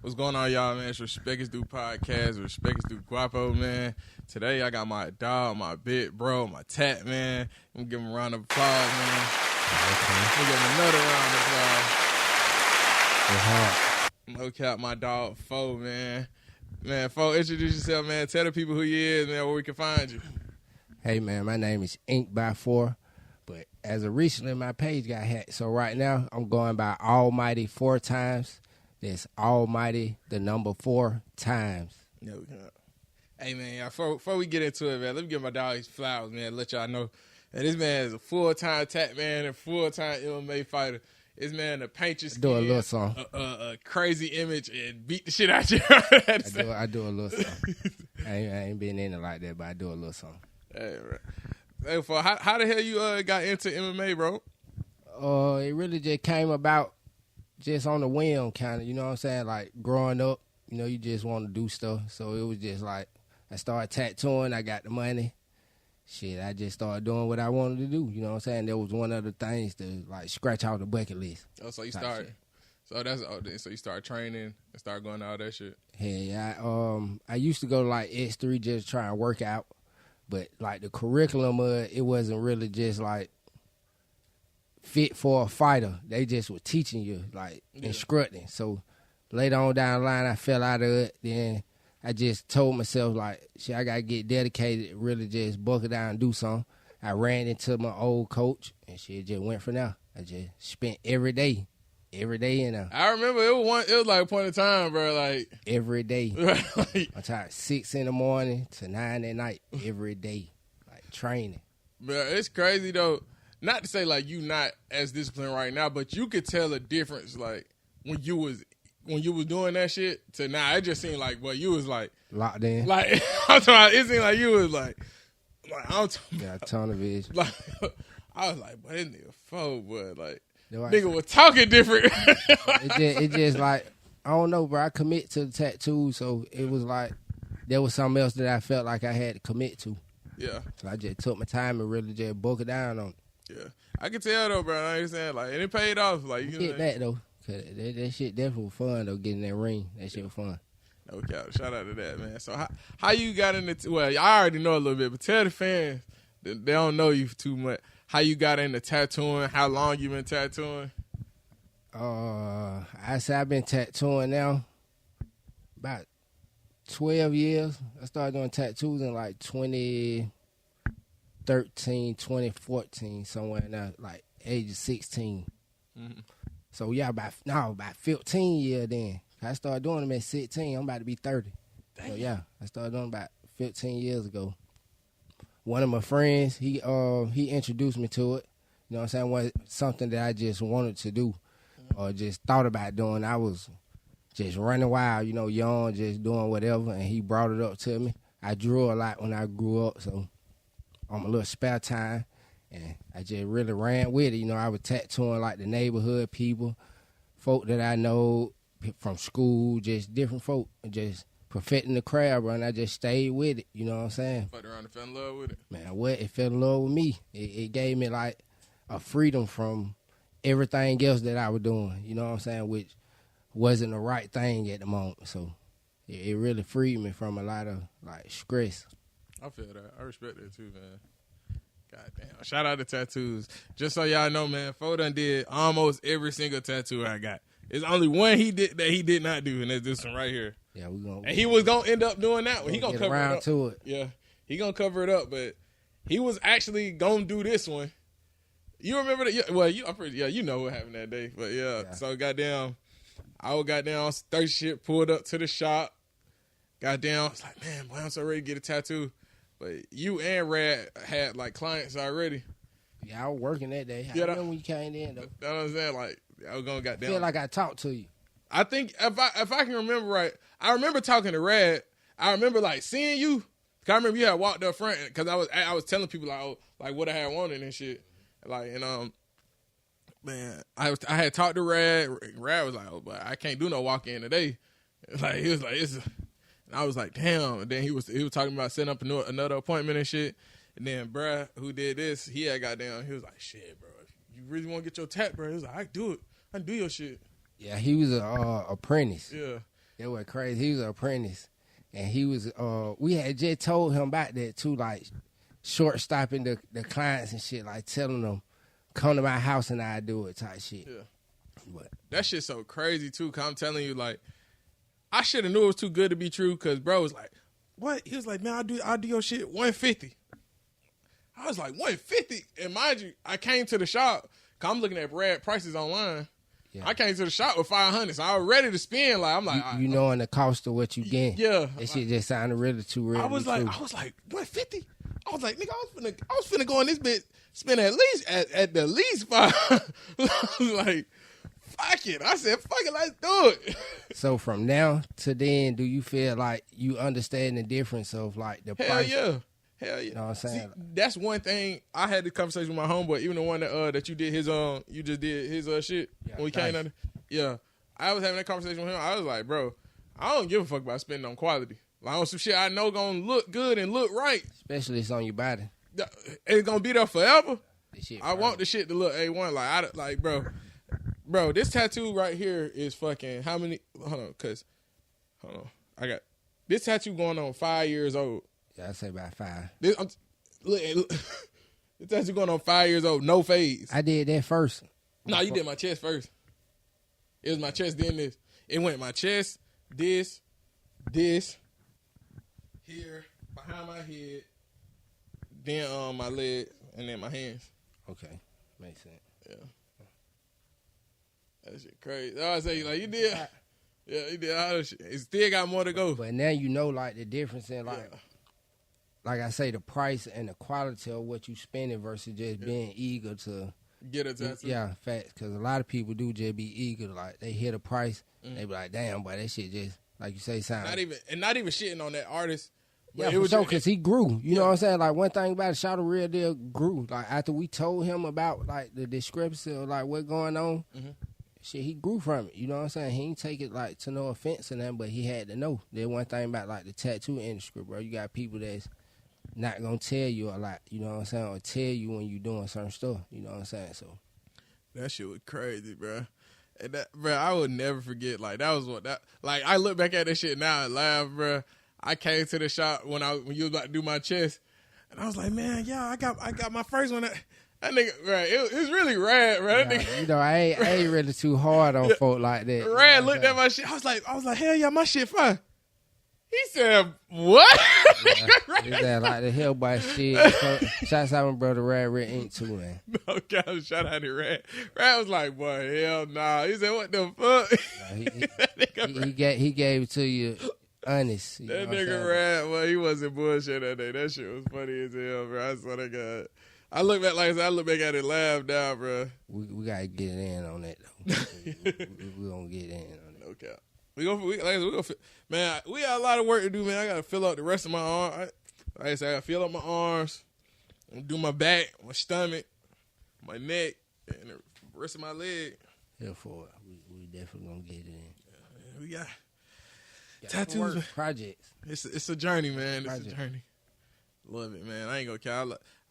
What's going on, y'all, man? It's Respect is Due podcast. Respect is Due Guapo, man. Today, I got my dog, my big bro, my tat, man. I'm gonna give him a round of applause, man. I'm gonna give him another round of applause. No cap, my dog, Fo, man. Man, Fo, introduce yourself, man. Tell the people who you is, man, where we can find you. Hey, man, my name is INKKBY4, but as of recently, my page got hacked. So right now, I'm going by Almighty 4 times. That's Almighty, the number 4 times. No, hey, man, y'all, before we get into it, man, let me give my dog his flowers, man, let y'all know that this man is a full-time tat man and full-time MMA fighter. This man to paint your skin, do a little song. A crazy image and beat the shit out you. I do a little song. I ain't been in it like that, but I do a little song. Hey, right. Hey, how the hell you got into MMA, bro? It really just came about just on the whim, kind of, you know what I'm saying? Like, growing up, you know, you just want to do stuff. So it was just like, I started tattooing, I got the money. Shit, I just started doing what I wanted to do, you know what I'm saying? That was one of the things to, like, scratch out the bucket list. Oh, so you started, so you started training and started going to all that shit? Yeah, I used to go to, like, X3 just try and work out. But, like, the curriculum, it wasn't really just, like, fit for a fighter. They just were teaching you, like, instructing. So, later on down the line, I fell out of it. Then I just told myself, like, shit, I got to get dedicated, really just buckle down and do something. I ran into my old coach, and shit just went from there. I just spent every day in there. I remember it was like a point in time, bro, like. Every day. I'm tired 6 in the morning to 9 at night, every day, like, training. Bro, it's crazy, though. Not to say, like, you not as disciplined right now, but you could tell a difference, like, when you was doing that shit to now. It just seemed like, well, you was, like. Locked in. Like, I'm talking about, it seemed like you was, like I'm talking about. Got a ton of vision. Like, I was like, but this nigga foe, but, like, right. Nigga was talking different. it just, like, I don't know, bro. I commit to the tattoo, so it was like, there was something else that I felt like I had to commit to. Yeah. So I just took my time and really just buckled down on it. Yeah, I can tell though, bro. I understand, like, and it paid off. Like, you get that though, cause that shit definitely was fun though. Getting that ring, that shit was fun. No cap. Shout out to that, man. So how you got into? Well, I already know a little bit, but tell the fans that they don't know you too much. How you got into tattooing? How long you been tattooing? I say I've been tattooing now about 12 years. I started doing tattoos in like 2013, 2014, somewhere in there, like age of 16. Mm-hmm. So yeah, about 15 years then. I started doing them at 16. I'm about to be 30. Damn. So yeah, I started doing about 15 years ago. One of my friends, he introduced me to it. You know what I'm saying? Was something that I just wanted to do or just thought about doing. I was just running wild, you know, young, just doing whatever, and he brought it up to me. I drew a lot when I grew up, so on my little spare time, and I just really ran with it. You know, I was tattooing like the neighborhood people, folk that I know from school, just different folk, and just perfecting the craft, bro, and I just stayed with it. You know what I'm saying? Fucked around and fell in love with it. Man, what? It fell in love with me. It gave me like a freedom from everything else that I was doing. You know what I'm saying? Which wasn't the right thing at the moment. So it really freed me from a lot of like stress. I feel that. I respect that too, man. God damn. Shout out to tattoos. Just so y'all know, man, Fo done did almost every single tattoo I got. It's only one he did not do, and that's this one right here. Yeah, and he was gonna end up doing that one. He gonna cover around it up. To it. Yeah, he gonna cover it up, but he was actually gonna do this one. You remember that? Yeah, well, you know what happened that day, but yeah. So goddamn, I got down, thirsty shit, pulled up to the shop. Goddamn, I was like, man, boy, I'm so ready to get a tattoo. But you and Rad had like clients already. Yeah, I was working that day. I remember when you came in though. You know what I'm saying? Like, I was gonna goddamn. I feel like I talked to you. I think if I can remember right, I remember talking to Rad. I remember like seeing you. Cause I remember you had walked up front because I was telling people like what I had wanted and shit. Like, and man, I had talked to Rad. Rad was like, oh, but I can't do no walk in today. Like, he was like, and I was like, damn. And then he was talking about setting up another appointment and shit. And then bruh, who did this, he had got down. He was like, shit, bro, if you really want to get your tat, bro, he was like, I can do it. I can do your shit. Yeah, he was a apprentice. Yeah. That was crazy. He was an apprentice. And he was, we had just told him about that too, like short stopping the clients and shit, like telling them, come to my house and I do it type shit. Yeah. But that shit's so crazy too, cause I'm telling you, like, I should have knew it was too good to be true, cause bro was like, what? He was like, man, I'll do your shit $150. I was like, $150? And mind you, I came to the shop, cause I'm looking at Brad prices online. Yeah. I came to the shop with $500, so I was ready to spend. Like, I'm like, you knowing the cost of what you get. Yeah, that shit just sounded really too real. I was like, $150. I was like, nigga, I was finna go in this bitch, spend at least at the least $5. I was like, fuck it. I said, fuck it, let's do it. So from now to then, do you feel like you understand the difference of like the price? Hell yeah. You know what I'm saying? See, that's one thing. I had the conversation with my homeboy, even the one that you did his you just did his shit when we came down. Yeah, I was having that conversation with him. I was like, bro, I don't give a fuck about spending on quality. Like on some shit I know gonna look good and look right. Especially it's on your body. It's gonna be there forever. I want the shit to look A1. Like bro, this tattoo right here is fucking how many? Hold on. I got this tattoo going on 5 years old. Yeah, I'd say about 5. This tattoo going on 5 years old, no fades. I did that first. No, you did my chest first. It was my chest, then this. It went my chest, this, here, behind my head, then my leg, and then my hands. Okay, makes sense. Yeah. That shit crazy. I say, like, you did. Yeah, you did all that shit. It still got more to go. But now you know, like, the difference in, like, like I say, the price and the quality of what you spending versus just being eager to get a tattoo. Yeah, facts. Because a lot of people do just be eager. Like, they hear the price, they be like, damn, boy, that shit just, like you say, sound. Not even shitting on that artist. Yeah, for sure, because he grew. You know what I'm saying? Like, one thing about it, Shout Real Deal grew. Like, after we told him about, like, the discrepancy of, like, what's going on, shit, he grew from it. You know what I'm saying? He ain't take it, like, to no offense in that, but he had to know. There's one thing about, like, the tattoo industry, bro. You got people that's not gonna tell you a lot, you know what I'm saying, or tell you when you doing certain stuff, you know what I'm saying. So that shit was crazy, bro. And that, bro, I would never forget. Like, that was what that. Like, I look back at that shit now and laugh, bro. I came to the shop when you was about to do my chest, and I was like, man, yeah, I got my first one. That nigga, bro, it was really rad, bro. That nigga, you know, I ain't really too hard on folk like that. Rad looked at my shit. I was like, hell yeah, my shit fine. He said, what? Is that like the Hellboy shit? Shouts out my brother Rad Red Ink too, man. No, God, shout out to Rad. Rad was like, boy, hell nah. He said, what the fuck? He gave it to you honest. You that nigga Rad, well, he wasn't bullshit that day. That shit was funny as hell, bro. I swear to God. I look back at it and laugh now, bro. We gotta get in on that though. we gonna get in on that. No cap. We gonna man, we got a lot of work to do, man. I gotta fill up the rest of my arm. Like I said, I gotta fill up my arms, do my back, my stomach, my neck, and the rest of my leg. Here for it. We definitely gonna get it in. Yeah, we got tattoos, projects. It's a journey, man. It's a journey. Love it, man. I ain't gonna care.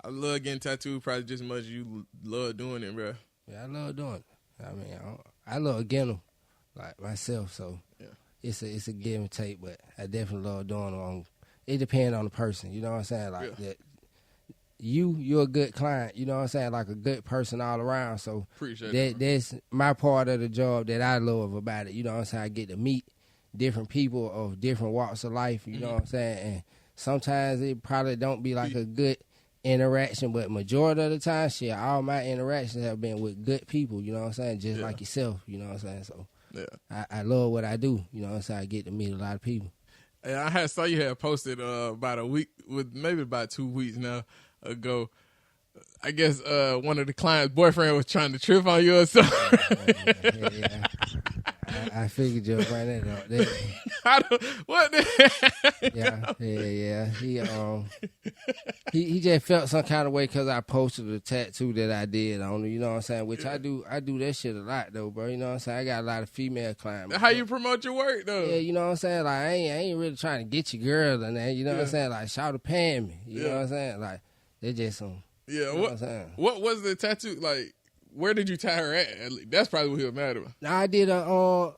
I love getting tattooed probably just as much as you love doing it, bro. Yeah, I love doing it. I mean, I love getting them, like myself, so yeah. It's a give and take, but I definitely love doing them. It depends on the person, you know what I'm saying? Like that. You're a good client, you know what I'm saying? Like a good person all around. So appreciate that's my part of the job that I love about it. You know what I'm saying? I get to meet different people of different walks of life, you know what I'm saying? And sometimes it probably don't be like a good interaction, but majority of the time, shit, all my interactions have been with good people, you know what I'm saying? Just like yourself, you know what I'm saying? So I love what I do, you know what I'm saying? I get to meet a lot of people. And I saw you had posted about a week, maybe about 2 weeks now ago. I guess one of the client's boyfriend was trying to trip on you or something. Yeah. I figured you'd find that out. What the Yeah. He just felt some kind of way because I posted a tattoo that I did on him, you know what I'm saying? Which I do that shit a lot though, bro. You know what I'm saying? I got a lot of female clients. How you promote your work though? Yeah, you know what I'm saying? Like I ain't really trying to get your girl and that, you know what I'm saying? Like shout to paying me. You know what I'm saying? Like they just some what was the tattoo like? Where did you tie her at? That's probably what he was mad about. Now I did a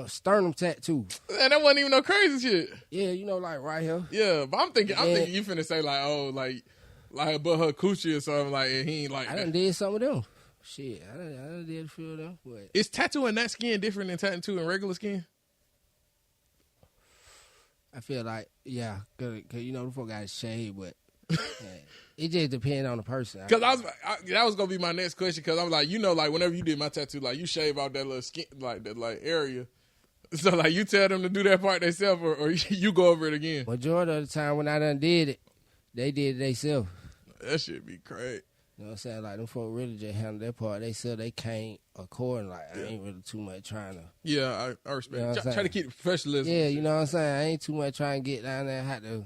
sternum tattoo. And that wasn't even no crazy shit. Yeah, you know, like right here. Yeah, but I'm thinking you finna say like, oh, like above her coochie or something, like, and he ain't like I that. done did some of them. Shit, I done did a few of them. But Is tattooing that skin different than tattooing regular skin? I feel like, yeah, cause you know the folk got shade, but yeah, it just depends on the person. Cause that was gonna be my next question. Cause I'm like, you know, like whenever you did my tattoo, like you shave out that little skin, like that like area. So like you tell them to do that part themselves, or you go over it again. Majority of the time when I done did it, they did it themselves. That shit be crazy. You know what I'm saying? Like them folk really just handle that part. They said they can't according. Like I ain't really too much trying to. Yeah, I respect. You know Try to keep the professionalism. Yeah, you know what I'm saying? I ain't too much trying to get down there and have to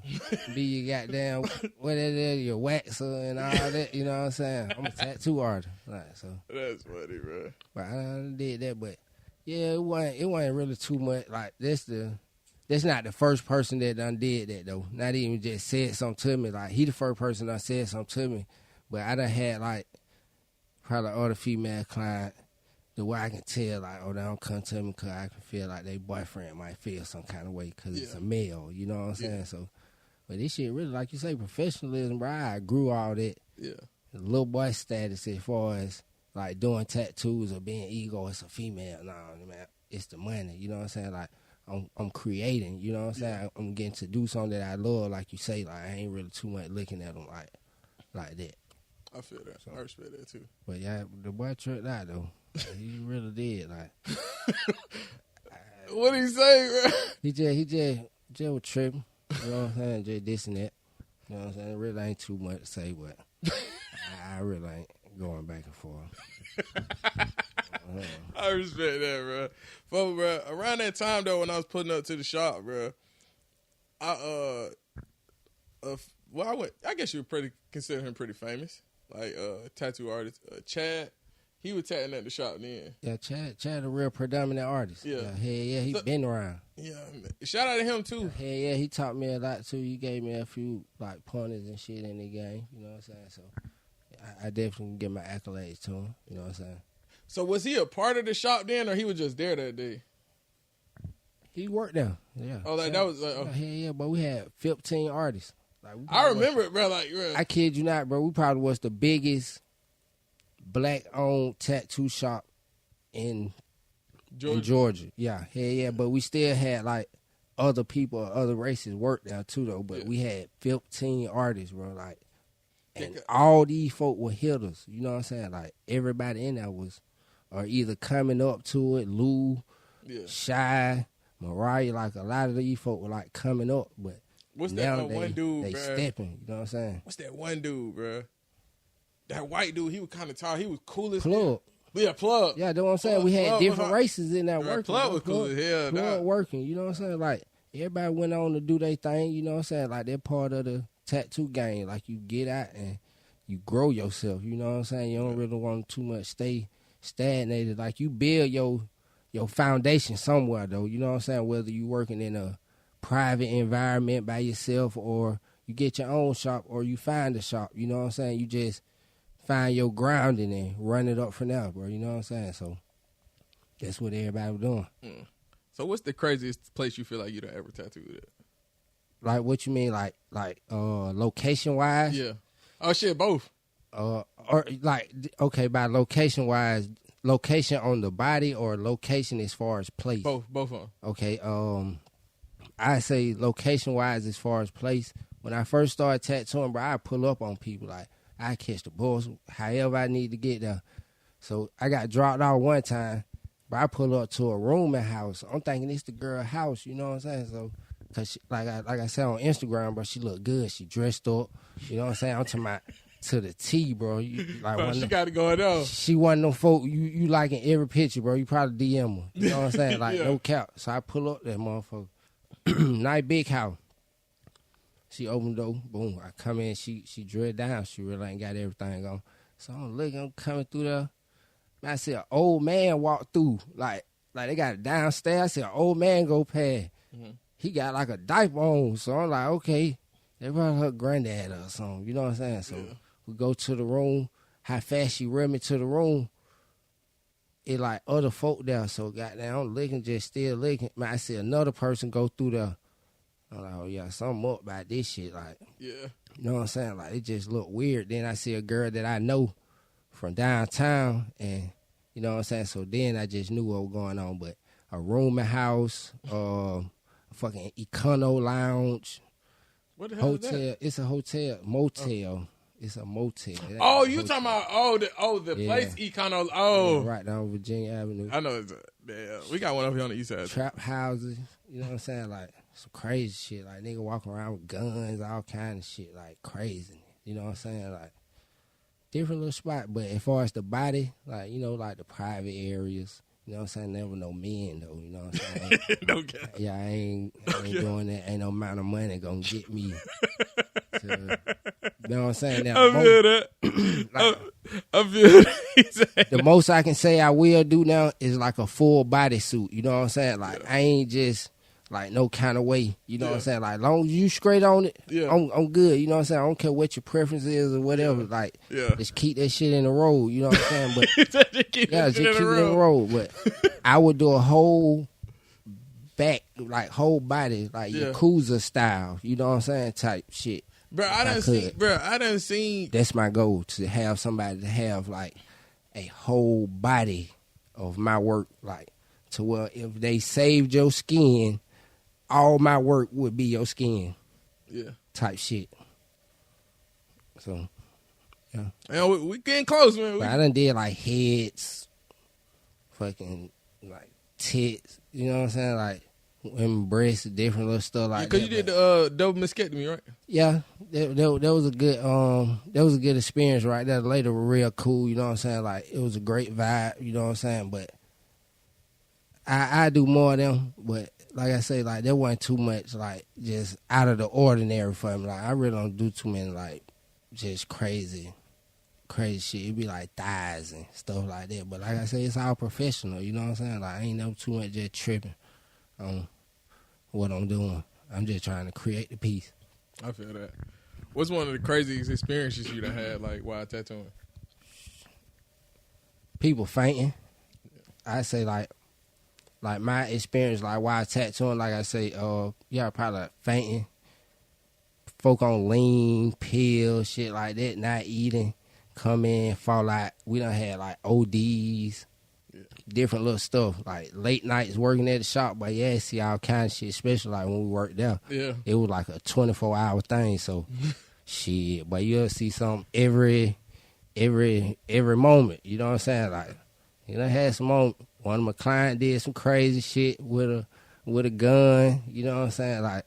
be your goddamn, what it is, your waxer and all that. You know what I'm saying? I'm a tattoo artist. Like, so. That's funny, bro. But I done did that, but yeah, it wasn't really too much. Like, that's not the first person that done did that, though. Not even just said something to me. Like, he the first person that said something to me. But I done had, like, probably other female client, the way I can tell, like, oh, they don't come to me because I can feel like their boyfriend might feel some kind of way because it's a male, you know what I'm saying? So, but this shit really, like you say, professionalism, bro, I grew all that. Yeah. The little boy status as far as, like, doing tattoos or being ego, it's a female. No, man, it's the money, you know what I'm saying? Like, I'm creating, you know what I'm saying? I'm getting to do something that I love, like you say. Like, I ain't really too much looking at them like that. I feel that. So, I respect that too. But yeah, the boy tripped out though. He really did. Like, what did he say, bro? He just was tripping. You know what I'm saying? Just this and that. You know what I'm saying? It really ain't too much to say, but I really ain't going back and forth. I respect that, bro. But, bro, around that time though, when I was putting up to the shop, bro, I guess you would consider him pretty famous. Like tattoo artist Chad, he was tatting at the shop then. Yeah, Chad a real predominant artist. Yeah, he been around. Yeah, shout out to him too. Yeah, he taught me a lot too. He gave me a few like pointers and shit in the game. You know what I'm saying? So I definitely give my accolades to him. You know what I'm saying? So was he a part of the shop then, or he was just there that day? He worked there. Yeah. Oh, like that was like. Yeah, but we had 15 artists. Like, I remember it, bro. Like, bro. I kid you not, bro. We probably was the biggest black-owned tattoo shop in Georgia. Yeah. But we still had like other people, other races work there too, though. But we had 15 artists, bro. Like, and all these folk were hitters. You know what I'm saying? Like, everybody in there was, or either coming up to it, Lou, Shy, Mariah. Like, a lot of these folk were like coming up, but. What's that one dude, they bro? Stepping, you know what I'm saying? What's that one dude, bro? That white dude, he was kind of tall. He was cool as Plug. Yeah, Plug. Yeah, that's what I'm saying. We had different races in that working. Plug was cool as hell. Plug working, you know what I'm saying? Like, everybody went on to do their thing, you know what I'm saying? Like, they're part of the tattoo game. Like, you get out and you grow yourself, you know what I'm saying? You don't really want too much stay stagnated. Like, you build your foundation somewhere, though, you know what I'm saying? Whether you working in a private environment by yourself, or you get your own shop, or you find a shop, you know what I'm saying? You just find your grounding and run it up from there, bro, you know what I'm saying? So that's what everybody was doing. So what's the craziest place you feel like you'd ever tattooed at? Like, what you mean, like location wise? Yeah. Oh shit, both. Or like, okay, by location wise, location on the body or location as far as place? Both of them. Okay, I say location-wise as far as place. When I first started tattooing, bro, I pull up on people. Like, I catch the bus however I need to get there. So I got dropped off one time, but I pull up to a rooming house. I'm thinking it's the girl house, you know what I'm saying? So, cause she, like I said on Instagram, bro, she look good. She dressed up, you know what I'm saying? I'm talking about to the T, bro. Bro, she got it going on. She one of them folk you like in every picture, bro. You probably DM her. You know what I'm saying? Like, no cap. So I pull up that motherfucker. Nice big house. She opened the door, boom. I come in, she dread down. She really ain't got everything on. So I'm looking, I'm coming through there. Man, I see an old man walk through. Like they got it downstairs. I see an old man go past. Mm-hmm. He got like a diaper on. So I'm like, okay, they probably her granddad or something. You know what I'm saying? So we go to the room. How fast she ran me to the room. it like other folk there. So goddamn, I'm looking, just still looking. Man, I see another person go through there. I'm like, oh yeah, something up about this shit. Like, Yeah. You know what I'm saying? Like, it just looked weird. Then I see a girl that I know from downtown, and you know what I'm saying? So then I just knew what was going on. But a rooming house, a fucking Econo lounge, What the hell hotel. is that? It's a hotel, motel. It's a motel. Oh, you talking about the place Econo? Oh, yeah, right down Virginia Avenue. I know. We got one up here on the east side. Trap houses. You know what I'm saying? Like some crazy shit. Like nigga walking around with guns, all kind of shit. Like crazy. You know what I'm saying? Like different little spot. But as far as the body, like you know, like the private areas. You know what I'm saying? Never no men though. You know what I'm saying? No cap. Yeah, I ain't doing that. Ain't no amount of money gonna get me. You know what I'm saying? Now, I feel that. I feel that. The most I can say I will do now is like a full body suit. You know what I'm saying? Like I ain't just like no kind of way. You know what I'm saying? Like as long as you straight on it, I'm good. You know what I'm saying? I don't care what your preference is or whatever. Like just keep that shit in the road. You know what I'm saying? But just keep it in the road. But I would do a whole back, like whole body, like Yakuza style. You know what I'm saying? Type shit. Bro, I done seen. That's my goal, to have somebody to have like a whole body of my work, like to where if they saved your skin, all my work would be your skin. Yeah. Type shit. So, yeah. And we getting close, man. But I done did like heads, fucking like tits. You know what I'm saying? Like women breasts, different little stuff like that. Because you did the double mastectomy, right? Yeah, that was a good experience right there. Later were real cool, you know what I'm saying? Like it was a great vibe, you know what I'm saying? But I do more of them, but like I say, like there wasn't too much like just out of the ordinary for me. Like I really don't do too many like just crazy shit. It'd be like thighs and stuff like that. But like I say, it's all professional, you know what I'm saying? Like I ain't never too much just tripping on what I'm doing. I'm just trying to create the piece. I feel that. What's one of the craziest experiences you done had, like, while tattooing? People fainting. I say, like my experience, like, while tattooing, like I say, probably like fainting. Folk on lean, pills, shit like that, not eating, come in, fall out. We done had, like, ODs. Different little stuff, like late nights working at the shop, but see all kinds of shit, especially like when we worked there. Yeah. It was like a 24-hour thing, so shit. But you'll see something every moment, you know what I'm saying? Like, you know, had some moment. One of my clients did some crazy shit with a gun, you know what I'm saying? Like,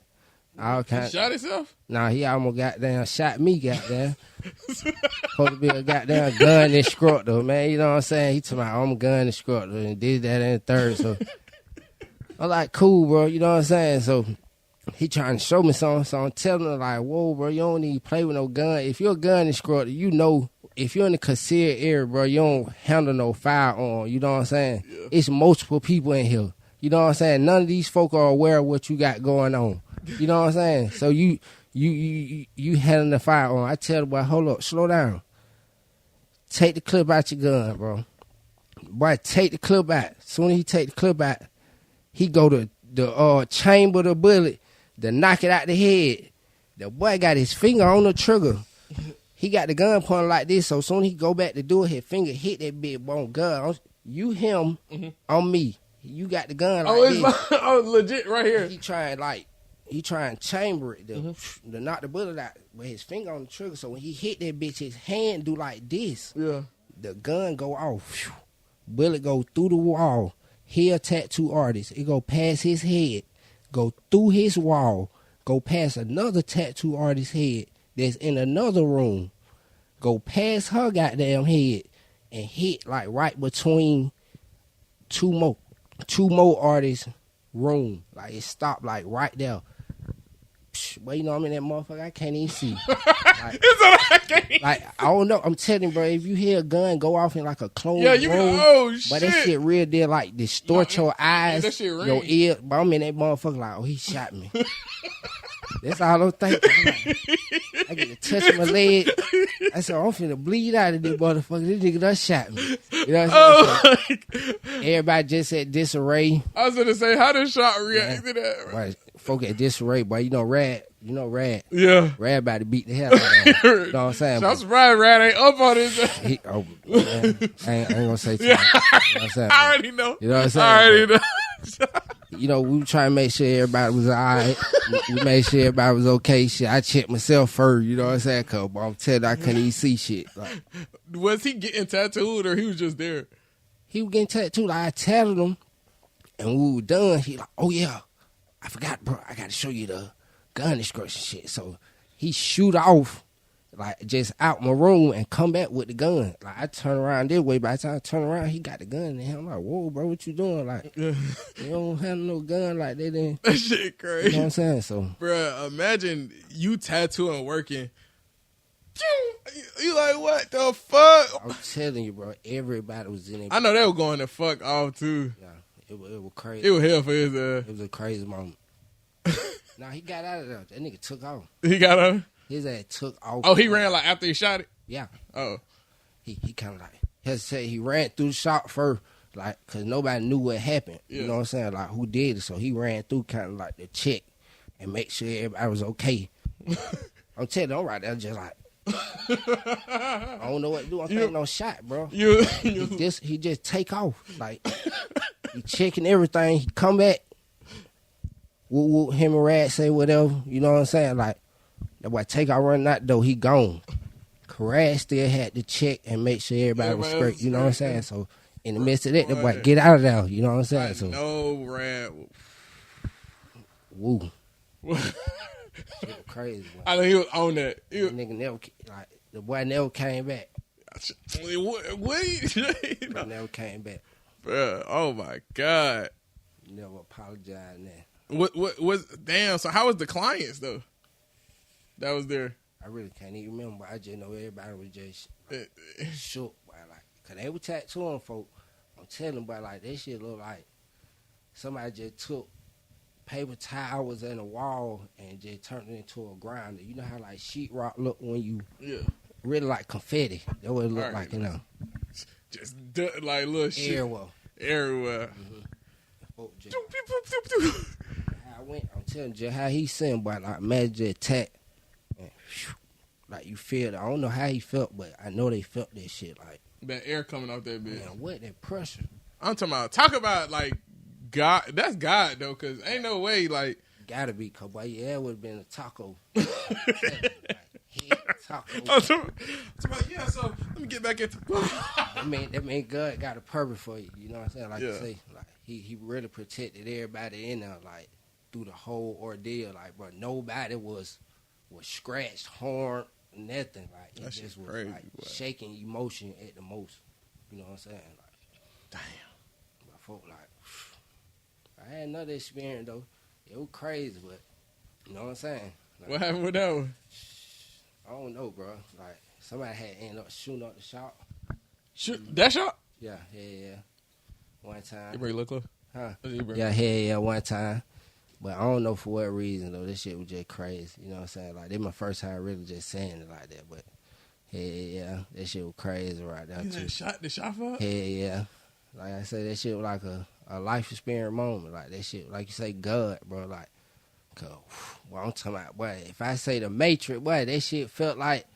all kinds. He shot himself? Nah, he almost goddamn shot me, goddamn. Supposed to be a goddamn gun instructor, man. You know what I'm saying? He told me I'm a gun instructor and did that in the third. So I'm like, cool, bro. You know what I'm saying? So he trying to show me something. So I'm telling him, like, whoa, bro, you don't need to play with no gun. If you're a gun instructor, you know, if you're in the concealed area, bro, you don't handle no firearm. You know what I'm saying? Yeah. It's multiple people in here. You know what I'm saying? None of these folk are aware of what you got going on. You know what I'm saying? So you handling the firearm. I tell the boy, hold up, slow down. Take the clip out your gun, bro. Boy, take the clip out. Soon as he take the clip out, he go to the chamber of the bullet to knock it out the head. The boy got his finger on the trigger. He got the gun pointed like this, so soon he go back to do it, his finger hit that big bone gun. You him on me. You got the gun like this. Legit right here. He trying to chamber it to knock the bullet out with his finger on the trigger. So when he hit that bitch, his hand do like this. Yeah. The gun go off. Bullet go through the wall. He a tattoo artist. It go past his head, go through his wall, go past another tattoo artist's head that's in another room, go past her goddamn head, and hit like right between two more artists' room. Like it stopped like right there. But you know I'm in that motherfucker, I can't even see. Like I don't know. I'm telling you, bro, if you hear a gun go off in like a closed room, but that shit real deal like distort your eyes, your ear. But I'm in that motherfucker like, oh, he shot me. That's all I'm thinking. Like, I get to touch my leg. I said, I'm finna bleed out of this motherfucker. This nigga done shot me. You know what I'm Oh, saying? So everybody just at disarray. I was gonna say, how did Shot react to that? Right. Folk at disarray, boy. You know Rad. Yeah. Rad about to beat the hell out of him. You know what I'm saying? So I'm surprised Rad ain't up on this. Man, I ain't gonna say too much. You know what I'm saying? I already know. You know what I'm saying? I already know. You know, we were trying to make sure everybody was all right. We made sure everybody was okay. Shit, I checked myself first. You know what I'm saying? Cause I'm telling you, I couldn't even see shit. Like, Was he getting tattooed or he was just there? he was getting tattooed. Like, I tattooed him, and when we were done, he like, oh yeah, I forgot, bro. I got to show you the gun instruction shit. So he shoot off, like just out my room and come back with the gun. Like I turn around this way. By the time I turn around, he got the gun in him. I'm like, whoa, bro, what you doing? Like, you don't have no gun like that. Then That shit crazy. you know what I'm saying? So, Bruh, imagine you tattooing working. You like, what the fuck? I'm telling you, bro, everybody was in it. I know they were going to fuck off too. Yeah, it was crazy. It was hell for his It was a crazy moment. Nah, he got out of there. That nigga took off. He got on. His ass took off. Oh, he ran like after he shot it? Yeah. Oh. He kind of like, he ran through the shop first, like, because nobody knew what happened. Yeah. You know what I'm saying? Like, who did it? So he ran through kind of like to check and make sure everybody was okay. I'm telling you, I'm right there just like, I don't know what to do. I'm thinking no shot, bro. He just take off. Like, he checking everything. He come back. Woo, him and Rad say whatever. You know what I'm saying? Like, that boy take off running that door. He gone. Rad still had to check and make sure everybody was straight. You know what I'm saying? So, in the midst of that, that boy get out of there. You know what I'm saying? So, no, Rad. Woo. Shit crazy, boy. I know he was on that. That nigga never, like, the boy never came back. Wait. Never came back. Bruh, oh my God. Never apologized now. What was, damn, so how was the clients though? That was there. I really can't even remember. I just know everybody was just shook, boy. Like, cause they were tattooing folk. I'm telling them, boy, like, that shit look like somebody just took paper towels in a wall and just turned it into a grinder. You know how like sheetrock look when you really like confetti. That what it look like, you know. Just like little shit. Everywhere. Mm-hmm. I went, I'm telling you how he sent, but like imagine the attack. And, like you feel it. I don't know how he felt, but I know they felt that shit. Like that air coming off that bitch. Man, what that pressure? I'm talking about like God. That's God though, cause ain't no way like. Gotta be, cause boy, yeah, it would have been a taco. Taco. Yeah, so let me get back into. That mean God got a purpose for you. You know what I'm saying? Like you say, like he really protected everybody in there, like through the whole ordeal. Like, bro, nobody was scratched, harmed, nothing. Like it just was crazy, like shaking emotion at the most. You know what I'm saying? Like, damn. My folk like, I had another experience though. It was crazy, but you know what I'm saying? Like, what happened with that one? I don't know, bro. Like somebody had ended up shooting up the shop. Shoot that shop? Yeah. One time. You bring look close? Huh? Yeah, one time. But I don't know for what reason though. This shit was just crazy. You know what I'm saying? Like, this my first time really just saying it like that. But yeah, that shit was crazy right there too. The shot for? Yeah. Like I said, that shit was like a life experience moment. Like that shit, like you say, God, bro. Like, well, I'm talking about, boy. If I say the Matrix, boy, that shit felt like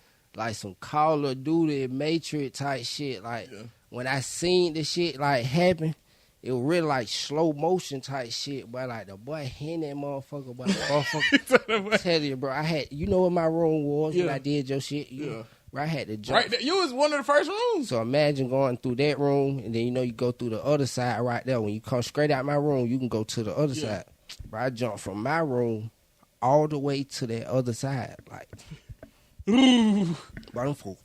some Call of Duty Matrix type shit. Like when I seen the shit like happen. It was really like slow motion type shit, but like the boy hitting that motherfucker, but the motherfucker tell you, bro, I had, you know what my room was when I did your shit? I had to jump. Right there. You was one of the first rooms. So imagine going through that room, and then, you go through the other side right there. When you come straight out my room, you can go to the other side. But I jumped from my room all the way to that other side. Like, but I'm full.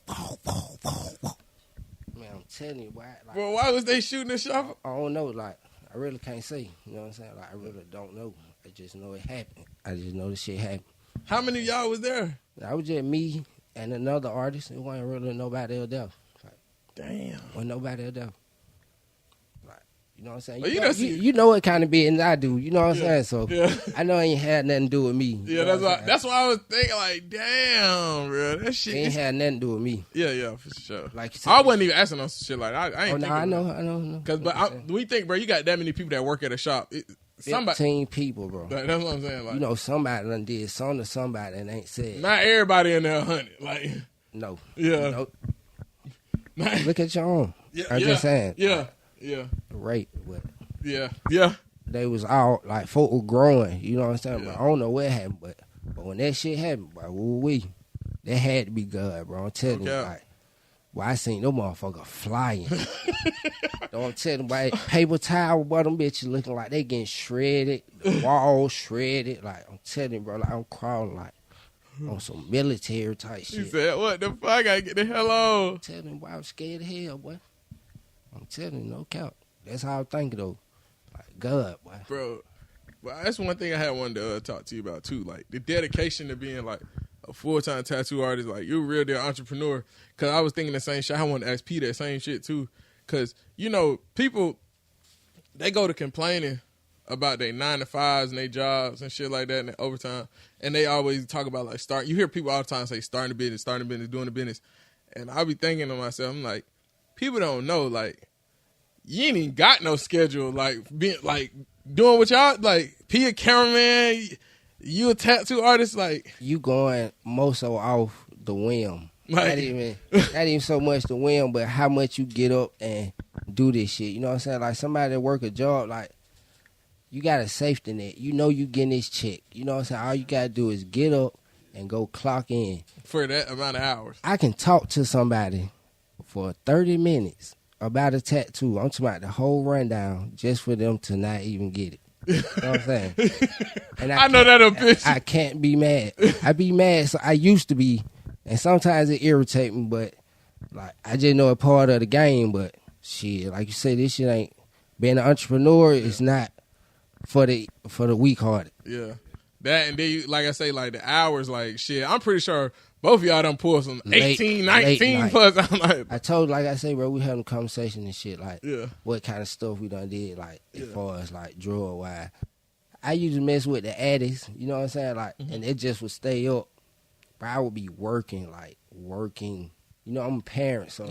Man, I'm telling you, boy. Like, well, why was they shooting the shop? I don't know. Like, I really can't say. You know what I'm saying? Like, I really don't know. I just know it happened. I just know the shit happened. How many of y'all was there? I was just me and another artist. It wasn't really nobody else there. Like, damn. Wasn't nobody else there. Like, You know what I'm saying? Well, You know what kind of business I do. You know what I'm saying? So Yeah. I know it ain't had nothing to do with me. Yeah, that's why I was thinking like, damn, bro, that shit ain't had nothing to do with me. Yeah, for sure. Like you said, I wasn't even asking on some shit like that. I ain't thinking. I know. Because we think, bro, you got that many people that work at a shop. 15 people, bro. That's what I'm saying. Like, you know, somebody done did something to somebody and ain't said. Not everybody in there 100. Like, no. Yeah. Look at your own. Yeah, I'm just saying. Yeah. Rape, but yeah. They was all like folk were growing. You know what I'm saying? Yeah. But I don't know what happened, but when that shit happened, bro, that had to be God, bro. I'm telling you, like, I seen them motherfuckers flying. Don't tell them about paper towel, but them bitches looking like they getting shredded, the walls shredded. Like, I'm telling you, bro, like, I'm crawling like on some military type shit. He said, what the fuck? I gotta get the hell on. I'm telling you, boy, I'm scared of hell, boy. I'm telling you, no count. That's how I'm thinking, though. Like, God, boy. Bro, well, that's one thing I had wanted to talk to you about, too. Like, the dedication to being, like, a full-time tattoo artist. Like, you're a real deal entrepreneur. Because I was thinking the same shit. I wanted to ask P that same shit, too. Because, you know, people, they go to complaining about their 9-to-5s and their jobs and shit like that and their overtime. And they always talk about, like, you hear people all the time say, starting a business, doing the business. And I be thinking to myself, I'm like, people don't know, like, you ain't even got no schedule. Like, being, like, doing what y'all, like, P a cameraman, you a tattoo artist, like. You going more so off the whim. Like, not even so much the whim, but how much you get up and do this shit. You know what I'm saying? Like, somebody that work a job, like, you got a safety net. You know you getting this check. You know what I'm saying? All you got to do is get up and go clock in. For that amount of hours. I can talk to somebody for 30 minutes about a tattoo. I'm talking about the whole rundown just for them to not even get it. You know what I'm saying? And I know that a bitch. I can't be mad. I be mad. So I used to be. And sometimes it irritates me, but like I just know it's part of the game. But shit, like you say, this shit ain't being an entrepreneur. Yeah. It's not for the weak-hearted. Yeah, that and then you, like I say, like the hours, like shit. I'm pretty sure both of y'all done pulled some 18, 19 plus. I'm like, I told, like I say, bro, we having a conversation and shit. Like, what kind of stuff we done did, like as far as like drug wise. I used to mess with the addicts. You know what I'm saying? Like, and it just would stay up. But I would be working. You know, I'm a parent, so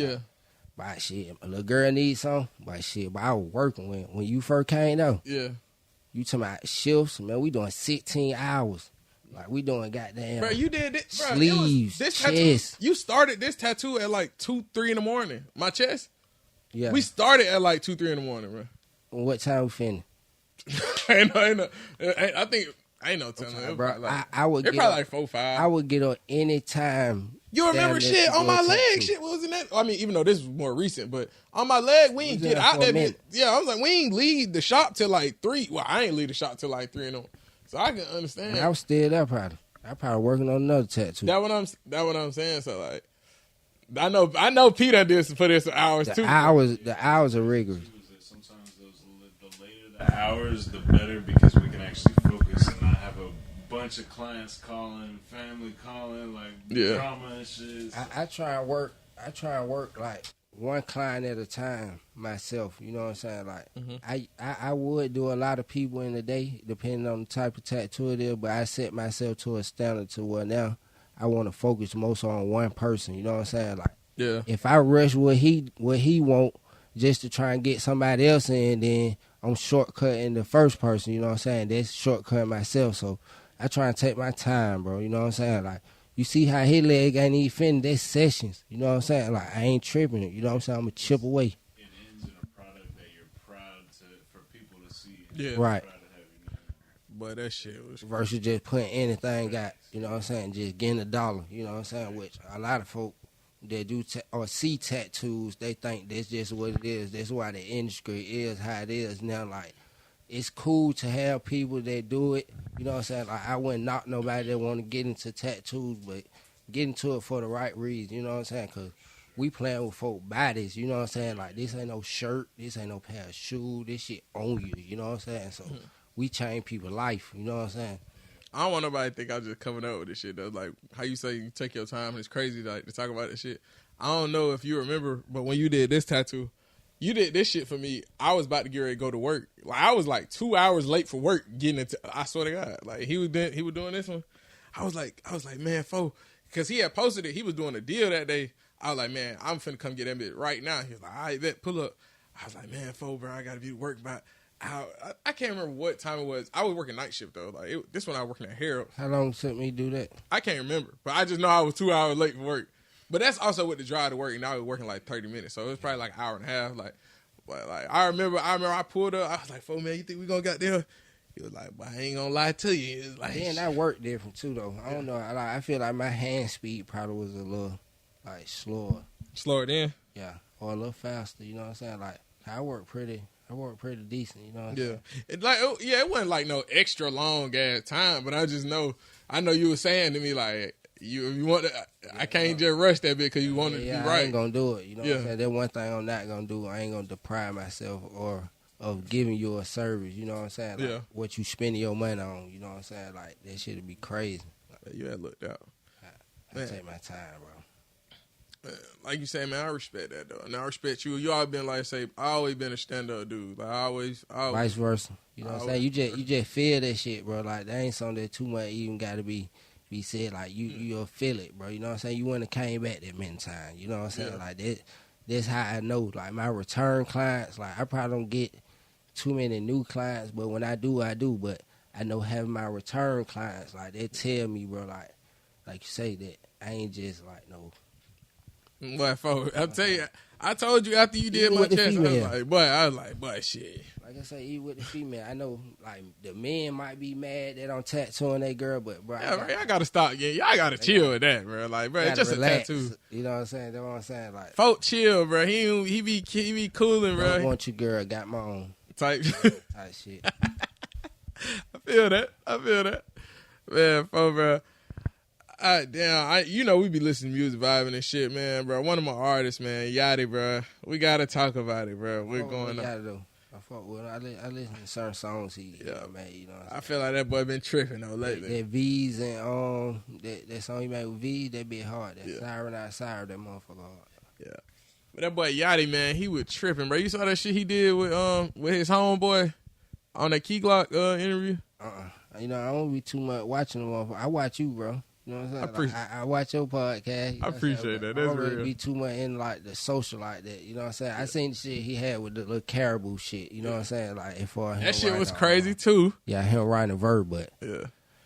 but shit, a little girl needs something. But shit, but I was working when you first came out. Yeah. You talking about shifts, man? We doing 16 hours. Like we doing goddamn. Bro, you did it. Bro, sleeves, this chest. Tattoo, you started this tattoo at like 2, 3 in the morning. My chest. Yeah. We started at like 2, 3 in the morning, bro. What time we finished? I think. I ain't no telling. Bro, like, I would get probably like 4, 5. I would get on any time. You remember shit on my leg? Shit wasn't that? I mean, even though this was more recent, but on my leg, we ain't get out there. Yeah, I was like, we ain't leave the shop till like 3. Well, I ain't leave the shop till like 3 in the morning. So I can understand. And I was still there probably. I probably working on another tattoo. That what I'm saying. So like, I know Pete done did put in some hours too. The hours are rigorous. Sometimes the later the hours, the better, because we can actually focus and not have a bunch of clients calling, family calling, like drama and shit. I try and work like one client at a time myself. You know what I'm saying? Like I would do a lot of people in a day, depending on the type of tattoo it is. But I set myself to a standard to where now I want to focus most on one person. You know what I'm saying? Like if I rush what he want just to try and get somebody else in, then I'm shortcutting the first person. You know what I'm saying? That's shortcutting myself. So I try and take my time, bro. You know what I'm saying? Like, you see how his leg ain't even finished. That's sessions. You know what I'm saying? Like, I ain't tripping it. You know what I'm saying? I'm going to chip away. It ends in a product that you're proud for people to see. Yeah. Right. But that shit was versus just putting anything got, you know what I'm saying, just getting $1. You know what I'm saying? Which a lot of folk that do or see tattoos, they think that's just what it is. That's why the industry is how it is now. Like, it's cool to have people that do it. You know what I'm saying? Like, I wouldn't knock nobody that want to get into tattoos, but get into it for the right reason. You know what I'm saying? Because we playing with folk bodies. You know what I'm saying? Like, this ain't no shirt. This ain't no pair of shoes. This shit on you. You know what I'm saying? So we change people's life. You know what I'm saying? I don't want nobody to think I'm just coming up with this shit, though. Like, how you say you take your time, and it's crazy like, to talk about this shit. I don't know if you remember, but when you did this tattoo, you did this shit for me. I was about to get ready to go to work. Like I was like 2 hours late for work getting into. I swear to God, like he was doing this one. I was like, man, fo, because he had posted it. He was doing a deal that day. I was like, man, I'm finna come get that bit right now. He was like, all right, bet, pull up. I was like, man, fo, bro, I gotta be to work by. I can't remember what time it was. I was working night shift though. Like this one I was working at Harold. How long took me to do that? I can't remember, but I just know I was 2 hours late for work. But that's also with the drive to work, and I was working like 30 minutes, so it was probably like an hour and a half. Like, but like I remember I pulled up. I was like, "Fo, man, you think we gonna get there?" He was like, "But I ain't gonna lie to you." It was like, and I work different too though. I don't know. I feel like my hand speed probably was a little like slower down. Yeah, or a little faster. You know what I'm saying? Like I work pretty decent. You know what I'm saying? It wasn't like no extra long ass time, but I know you were saying to me like. You want to, I can't just rush that bit because you want to be right. I ain't gonna do it. You know what I'm saying? That one thing I'm not gonna do. I ain't gonna deprive myself of giving you a service. You know what I'm saying? Like, what you spending your money on. You know what I'm saying? Like that shit'd be crazy. You had looked out. I take my time, bro. Like you say, man, I respect that though, and I respect you. You always been like I always been a stand up dude. Like always. Vice versa. You know what I'm saying? You just feel that shit, bro. Like that ain't something that too much even got to be said. Like you'll feel it, bro. You know what I'm saying? You wouldn't have came back that many times. You know what I'm saying? Like that's how I know. Like my return clients, like I probably don't get too many new clients, but when I do. But I know having my return clients, like they tell me, bro, like you say that I ain't just like no. But I'll tell you, I told you after you did my test, I was like, boy, shit. Like I say, even with the female, I know like the men might be mad they don't tattooing their girl, but bro, I gotta stop. Yeah, y'all gotta chill with that, bro. Like, bro, it's just relax. A tattoo. You know what I'm saying? That's what I'm saying. Like, folk chill, bro. He be cooling, bro. I want your girl, got my own type shit. I feel that, man. Folk, bro. We be listening to music, vibing and shit, man, bro. One of my artists, man, Yachty, bro. We gotta talk about it, bro. We're going on. I fuck with him. I listen to certain songs he made. You know, I feel like that boy been tripping though lately. That V's and that song he made with V's, that be hard. That Siren Out Siren, that motherfucker hard. Yeah, but that boy Yachty, man, he was tripping, bro. You saw that shit he did with his homeboy on that Key Glock interview. You know, I don't be too much watching the motherfucker. I watch you, bro. You know what I'm saying? I watch your podcast. You know I appreciate that. That's I don't real. really be too much in like the social like that. You know what I'm saying? I seen the shit he had with the little caribou shit. You know what I'm saying? Like if far that shit was crazy too. Yeah, him writing a verb, but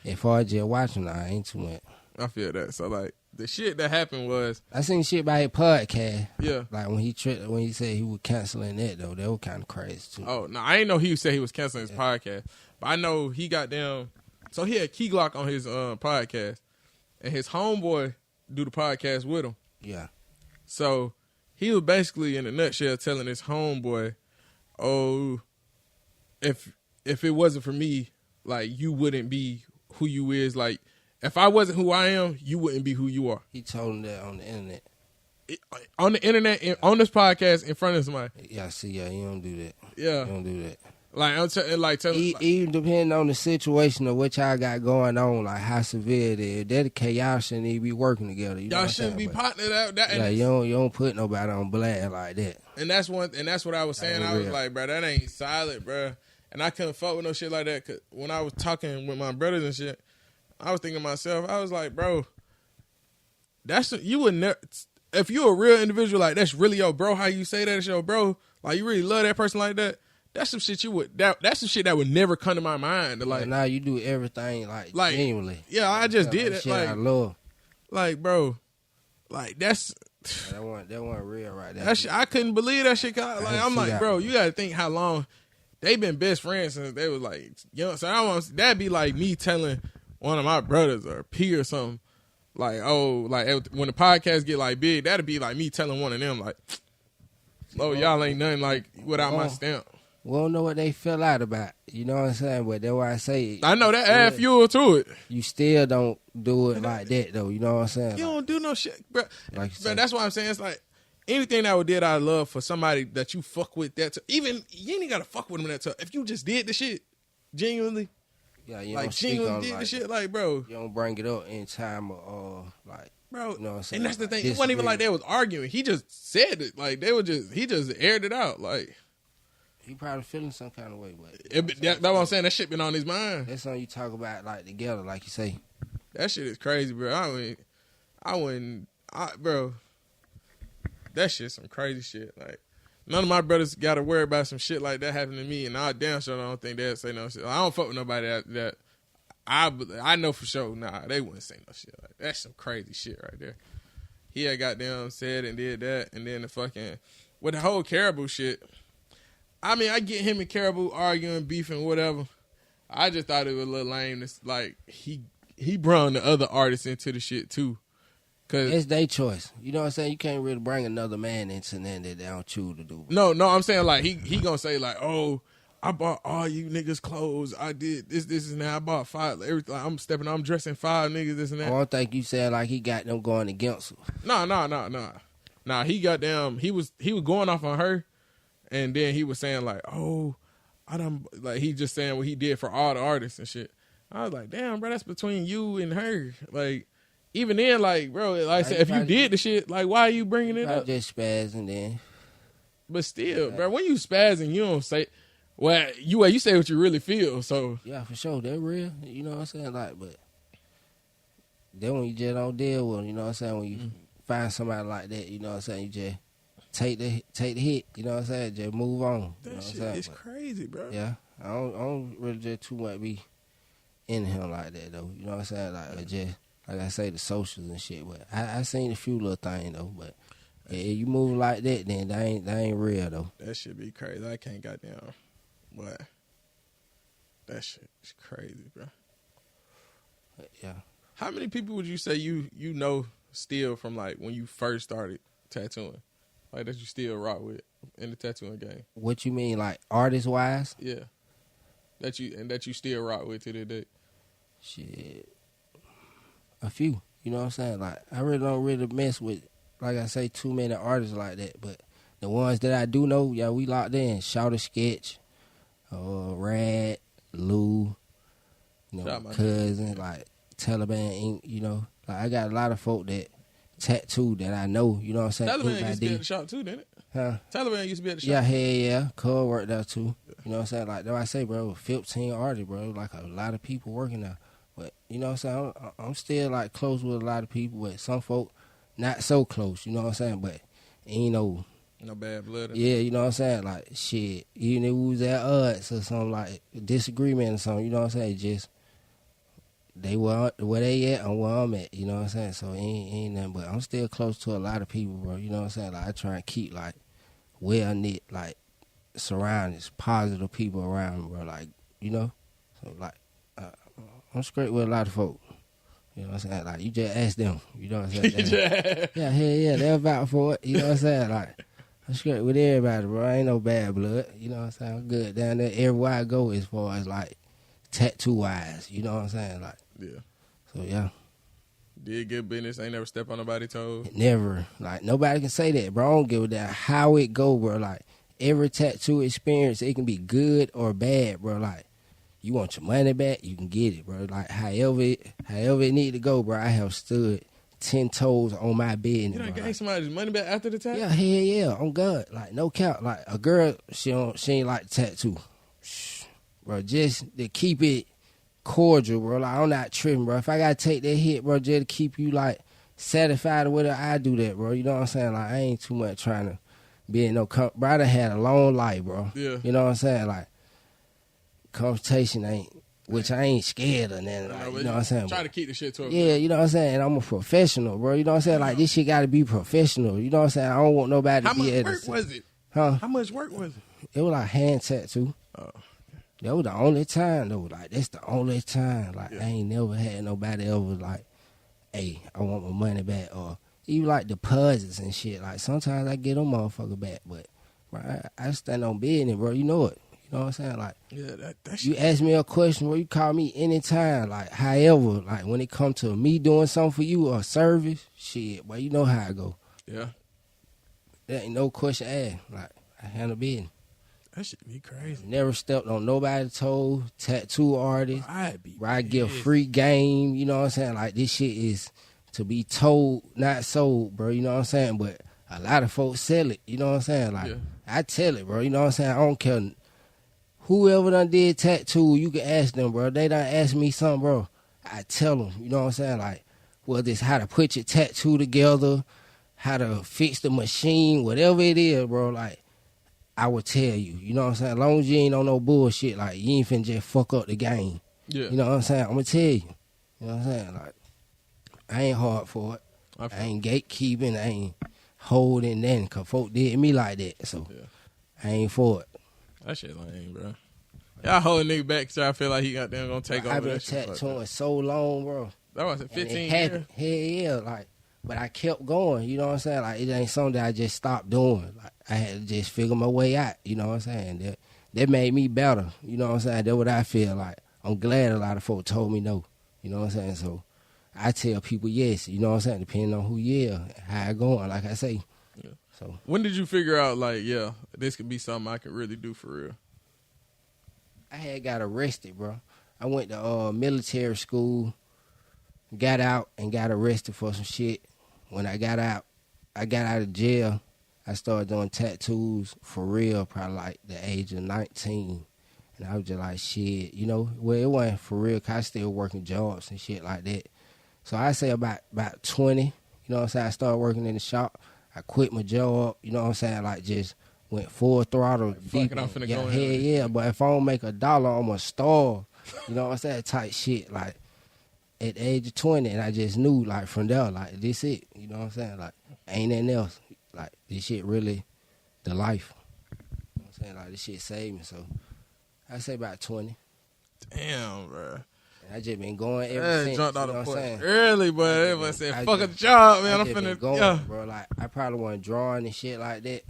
if far just watching, I ain't too much. I feel that. So like the shit that happened was I seen shit by his podcast. Yeah, like when he said he was canceling that though, that was kind of crazy too. Oh no, I ain't know he said he was canceling his podcast, but I know he got down. So he had Key Glock on his podcast. And his homeboy do the podcast with him. Yeah. So he was basically, in a nutshell, telling his homeboy, "Oh, if it wasn't for me, like you wouldn't be who you is. Like if I wasn't who I am, you wouldn't be who you are." He told him that on the internet. On the internet, on this podcast, in front of somebody. Yeah, see, you don't do that. Yeah, you don't do that. Like I'm telling, even depending on the situation of what y'all got going on, like how severe it is, that y'all shouldn't even be working together. Y'all shouldn't be partnered out. Like you don't put nobody on blast like that. And that's what I was saying. I was like, bro, that ain't solid, bro. And I couldn't fuck with no shit like that. Cause when I was talking with my brothers and shit, I was thinking to myself, I was like, bro, you would never. If you a real individual, like that's really your bro. How you say that is your bro? Like you really love that person like that. That's some shit that's some shit that would never come to my mind. Like now you do everything like genuinely. Yeah, I just did it. Like I love. Like bro, like that's that wasn't real right there. That shit, I couldn't believe that shit. Like I'm like, bro, you gotta think how long they been best friends since they was like, you know. So that'd be like me telling one of my brothers or P or something. Like when the podcast get like big, that'd be like me telling one of them like, "Oh, y'all ain't nothing like without my stamp." We don't know what they fell out about. You know what I'm saying? But that's why I say I know that add fuel to it. You still don't do it like that though. You know what I'm saying? You don't do no shit, bro. Like bro, that's why I'm saying it's like anything that would did out of love for somebody that you fuck with that even you ain't gotta fuck with them that tough. If you just did the shit genuinely, yeah, you like don't genuinely did like the shit, like bro, you don't bring it up in time of like Bro, You know what I'm saying? and that's the Like, thing. It wasn't even like they was arguing. He just said it. Like he just aired it out. Like he probably feeling some kind of way, but that's what I'm saying. That shit been on his mind. that's something you talk about like together, like you say. That shit is crazy, bro. Bro, that shit some crazy shit. Like none of my brothers got to worry about some shit like that happening to me, and I damn sure don't think they'll say no shit. I don't fuck with nobody that I know for sure. Nah, they wouldn't say no shit like that. That's some crazy shit right there. He had goddamn said and did that, and then with the whole Caribou shit. I mean, I get him and Caribou arguing, beefing, whatever. I just thought it was a little lame. It's like he brought the other artists into the shit too. It's their choice. You know what I'm saying? You can't really bring another man into nothing that they don't choose to do. No, I'm saying like he gonna say like, oh, I bought all you niggas clothes. I did this and that. I bought 5 everything. I'm dressing 5 niggas this and that. I don't think you said like he got them going against her. No. He got them. He was going off on her, and then he was saying like, oh, I done like he just saying what he did for all the artists and shit. I was like, damn, bro, that's between you and her. Like. Even then, like, bro, like I said, if you did the shit, like, why are you bringing it up? Just spazzing then. But still, bro, when you spazzing, you don't say, well, you say what you really feel, so. Yeah, for sure, they're real, you know what I'm saying? Like, but then when you just don't deal with them, you know what I'm saying? When you find somebody like that, you know what I'm saying? You just take the hit, you know what I'm saying? Just move on. That shit is crazy, bro. Yeah, I don't really just too much be in him like that, though, you know what I'm saying? Like, just. Like I say, the socials and shit, but I seen a few little things though. But yeah, you move like that, then that ain't real though. That shit be crazy. I can't goddamn. What? That shit is crazy, bro. But yeah. How many people would you say you know still from like when you first started tattooing, like that you still rock with in the tattooing game? What you mean, like artist wise? Yeah. That you still rock with to this day. Shit. A few, you know what I'm saying? Like, I really don't really mess with, like I say, too many artists like that. But the ones that I do know, yeah, we locked in. Shouter Sketch, Rad, Lou, you know, Cousin, like Taliban Inc., you know. Like, I got a lot of folk that tattoo that I know, you know what I'm saying? Taliban used to be at the shop too, didn't it? Huh? Taliban used to be at the shop. Yeah, yeah. Cole worked there too. You know what I'm saying? Like, though I say, bro, 15 artists, bro, like a lot of people working there. But, you know what I'm saying, I'm still, like, close with a lot of people, but some folk not so close, you know what I'm saying, but ain't no bad blood. Yeah, you know what I'm saying, like, shit, even if we was at odds or something, like, disagreement or something, you know what I'm saying, just, they were where they at and where I'm at, you know what I'm saying, so ain't nothing, but I'm still close to a lot of people, bro, you know what I'm saying, like, I try and keep, like, well-knit, like, surroundings, positive people around me, bro, like, you know, so, like, I'm straight with a lot of folk. You know what I'm saying? Like, you just ask them. You know what I'm saying? Yeah, they'll vouch for it. You know what I'm saying? Like, I'm straight with everybody, bro. I ain't no bad blood. You know what I'm saying? I'm good down there everywhere I go as far as, like, tattoo-wise. You know what I'm saying? Like, yeah. So, yeah. Did good business. Ain't never step on nobody's toes. Never. Like, nobody can say that, bro. I don't give a damn how it go, bro. Like, every tattoo experience, it can be good or bad, bro. Like, you want your money back, you can get it, bro. Like, however it need to go, bro, I have stood 10 toes on my business. You done gave somebody's money back after the tattoo? Yeah, hell yeah, on God. Like, no count. Like, a girl, she ain't like tattoo. Bro, just to keep it cordial, bro. Like, I'm not tripping, bro. If I gotta take that hit, bro, just to keep you, like, satisfied with it, I do that, bro. You know what I'm saying? Like, I ain't too much trying to be in no... Bro, I done had a long life, bro. Yeah. You know what I'm saying? Like, confrontation ain't, which I ain't scared of nothing. Like, you know what I'm saying? Try to keep the shit to it. Yeah, you know what I'm saying? And I'm a professional, bro. You know what I'm saying? Like, this shit got to be professional. You know what I'm saying? I don't want nobody to be able to... How much work was it? Huh? How much work was it? It was like hand tattoo. Oh. That was the only time, though. Like, that's the only time. Like, yeah. I ain't never had nobody ever like, hey, I want my money back. Or even like deposits and shit. Like, sometimes I get them motherfucker back. But, bro, I stand on business, bro. You know it. You know what I'm saying? Like, yeah, that you ask me a question, bro, you call me anytime. Like, however, like, when it come to me doing something for you or service, shit, boy, you know how I go. Yeah. There ain't no question asked. Like, I handle business. That shit be crazy. Never stepped on nobody's toes, tattoo artist. I'd be where I give free game, you know what I'm saying? Like, this shit is to be told, not sold, bro. You know what I'm saying? But a lot of folks sell it. You know what I'm saying? Like, I tell it, bro. You know what I'm saying? I don't care. Whoever done did tattoo, you can ask them, bro. They done ask me something, bro. I tell them. You know what I'm saying? Like, whether it's how to put your tattoo together, how to fix the machine, whatever it is, bro. Like, I will tell you. You know what I'm saying? As long as you ain't on no bullshit, like, you ain't finna just fuck up the game. Yeah. You know what I'm saying? I'm gonna tell you. You know what I'm saying? Like, I ain't hard for it. I ain't gatekeeping. I ain't holding nothing. Cause folk did me like that. So, I ain't for it. That shit lame, bro. Y'all hold a nigga back so I feel like he got them gonna take over that shit. I've been tattooing so long, bro. That was 15 years? Hell yeah, like, but I kept going, you know what I'm saying? Like, it ain't something that I just stopped doing. Like, I had to just figure my way out, you know what I'm saying? That made me better, you know what I'm saying? That's what I feel like. I'm glad a lot of folks told me no, you know what I'm saying? So, I tell people yes, you know what I'm saying? Depending on who you are, how it going, like I say. Yeah. So, when did you figure out, like, this could be something I could really do for real? I had got arrested, bro. I went to military school, got out and got arrested for some shit. When I got out of jail, I started doing tattoos for real, probably like the age of 19. And I was just like, shit, you know, well, it wasn't for real because I still working jobs and shit like that. So I say about 20, you know what I'm saying? I started working in the shop. I quit my job, you know what I'm saying? Like, just went full throttle. Like, fuck it, I'm finna go in. Yeah, but if I don't make $1, I'm going to starve. You know what I'm saying? Type shit, like, at the age of 20, and I just knew, like, from there, like, this it. You know what I'm saying? Like, ain't nothing else. Like, this shit really the life. You know what I'm saying? Like, this shit saved me, so I say about 20. Damn, bro. And I just been going ever since. Jumped you out know of what I'm saying? Early, but everyone said, fuck a job, man. I'm finna go. Bro, like, I probably wasn't drawing and shit like that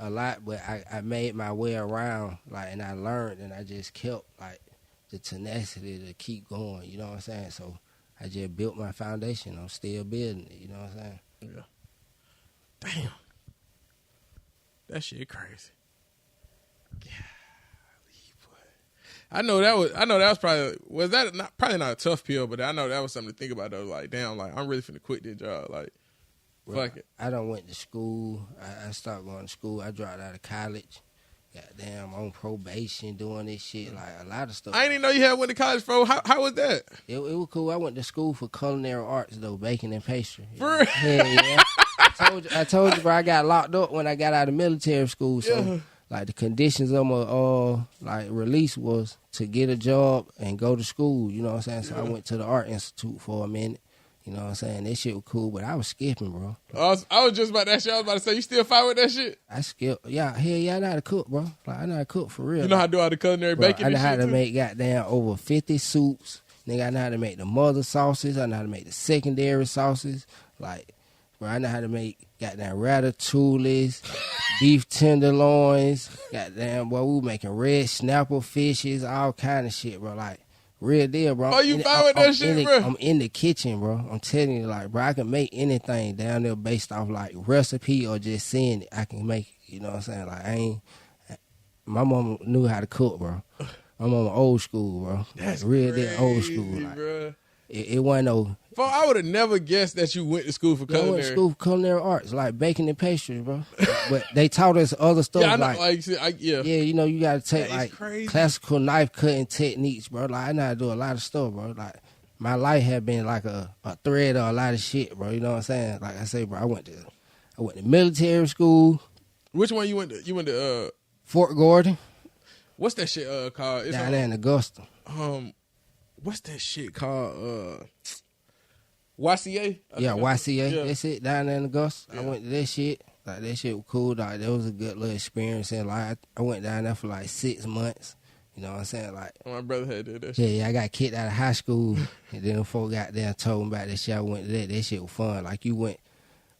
a lot, but I made my way around, like, and I learned, and I just kept, like, the tenacity to keep going, you know what I'm saying? So I just built my foundation. I'm still building it, you know what I'm saying? Yeah. Damn. That shit crazy. Yeah. I know that was probably not a tough pill, but I know that was something to think about though. Like, damn, like, I'm really finna quit this job. Like, fuck it. I done went to school. I stopped going to school. I dropped out of college. Goddamn, on probation, doing this shit, like a lot of stuff. I didn't even know you had went to college, bro. How was that? It was cool. I went to school for culinary arts, though, baking and pastry. For real? Yeah. I told you, bro, I got locked up when I got out of military school. So, like, the conditions of my like release was to get a job and go to school. You know what I'm saying? So I went to the Art Institute for a minute. You know what I'm saying? That shit was cool, but I was skipping, bro. I was just about that shit. I was about to say, you still fight with that shit? I skip. Yeah, hell yeah, I know how to cook, bro. Like, I know how to cook for real. You know how to do all the culinary baking I know and shit, how to too? make goddamn over 50 soups. Nigga, I know how to make the mother sauces. I know how to make the secondary sauces. Like, bro, I know how to make goddamn ratatouilles, beef tenderloins. Goddamn, boy, we were making red snapper fishes, all kind of shit, bro. Like, real deal, bro. Oh, you fine with that shit, bro? I'm in the kitchen, bro. I'm telling you, like, bro, I can make anything down there based off, like, recipe or just seeing it. I can make it, you know what I'm saying? Like, my mom knew how to cook, bro. My mama old school, bro. That's like, real crazy, deal old school. Like, bro. It wasn't no... I would have never guessed that you went to school for culinary. I went to school for culinary arts, like baking and pastries, bro. But they taught us other stuff. Yeah, I know, yeah, you know, you got to take, like, crazy. classical knife cutting techniques, bro. Like, I know how to do a lot of stuff, bro. Like, my life had been like a thread of a lot of shit, bro. You know what I'm saying? Like I say, bro, I went to military school. Which one you went to? You went to Fort Gordon. What's that shit called? It's down there in Augusta. What's that shit called? YCA? Yeah, YCA. Yeah. That's it, down there in Augusta. Yeah. I went to that shit. Like, that shit was cool. Like, that was a good little experience. And, like, I went down there for, like, 6 months. You know what I'm saying? Like, my brother had did that shit. Yeah, I got kicked out of high school. And then folk got there and told me about that shit. I went to that. That shit was fun. Like, you went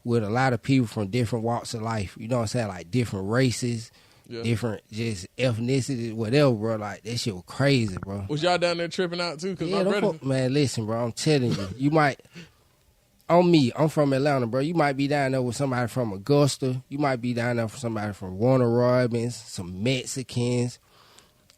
with a lot of people from different walks of life. You know what I'm saying? Like, different races. Yeah. Different just ethnicity, whatever, bro. Like, that shit was crazy, bro. Was y'all down there tripping out too? Cause yeah, my brother... man, listen, bro. I'm telling you, you might. On me, I'm from Atlanta, bro. You might be down there with somebody from Augusta. You might be down there with somebody from Warner Robins, some Mexicans,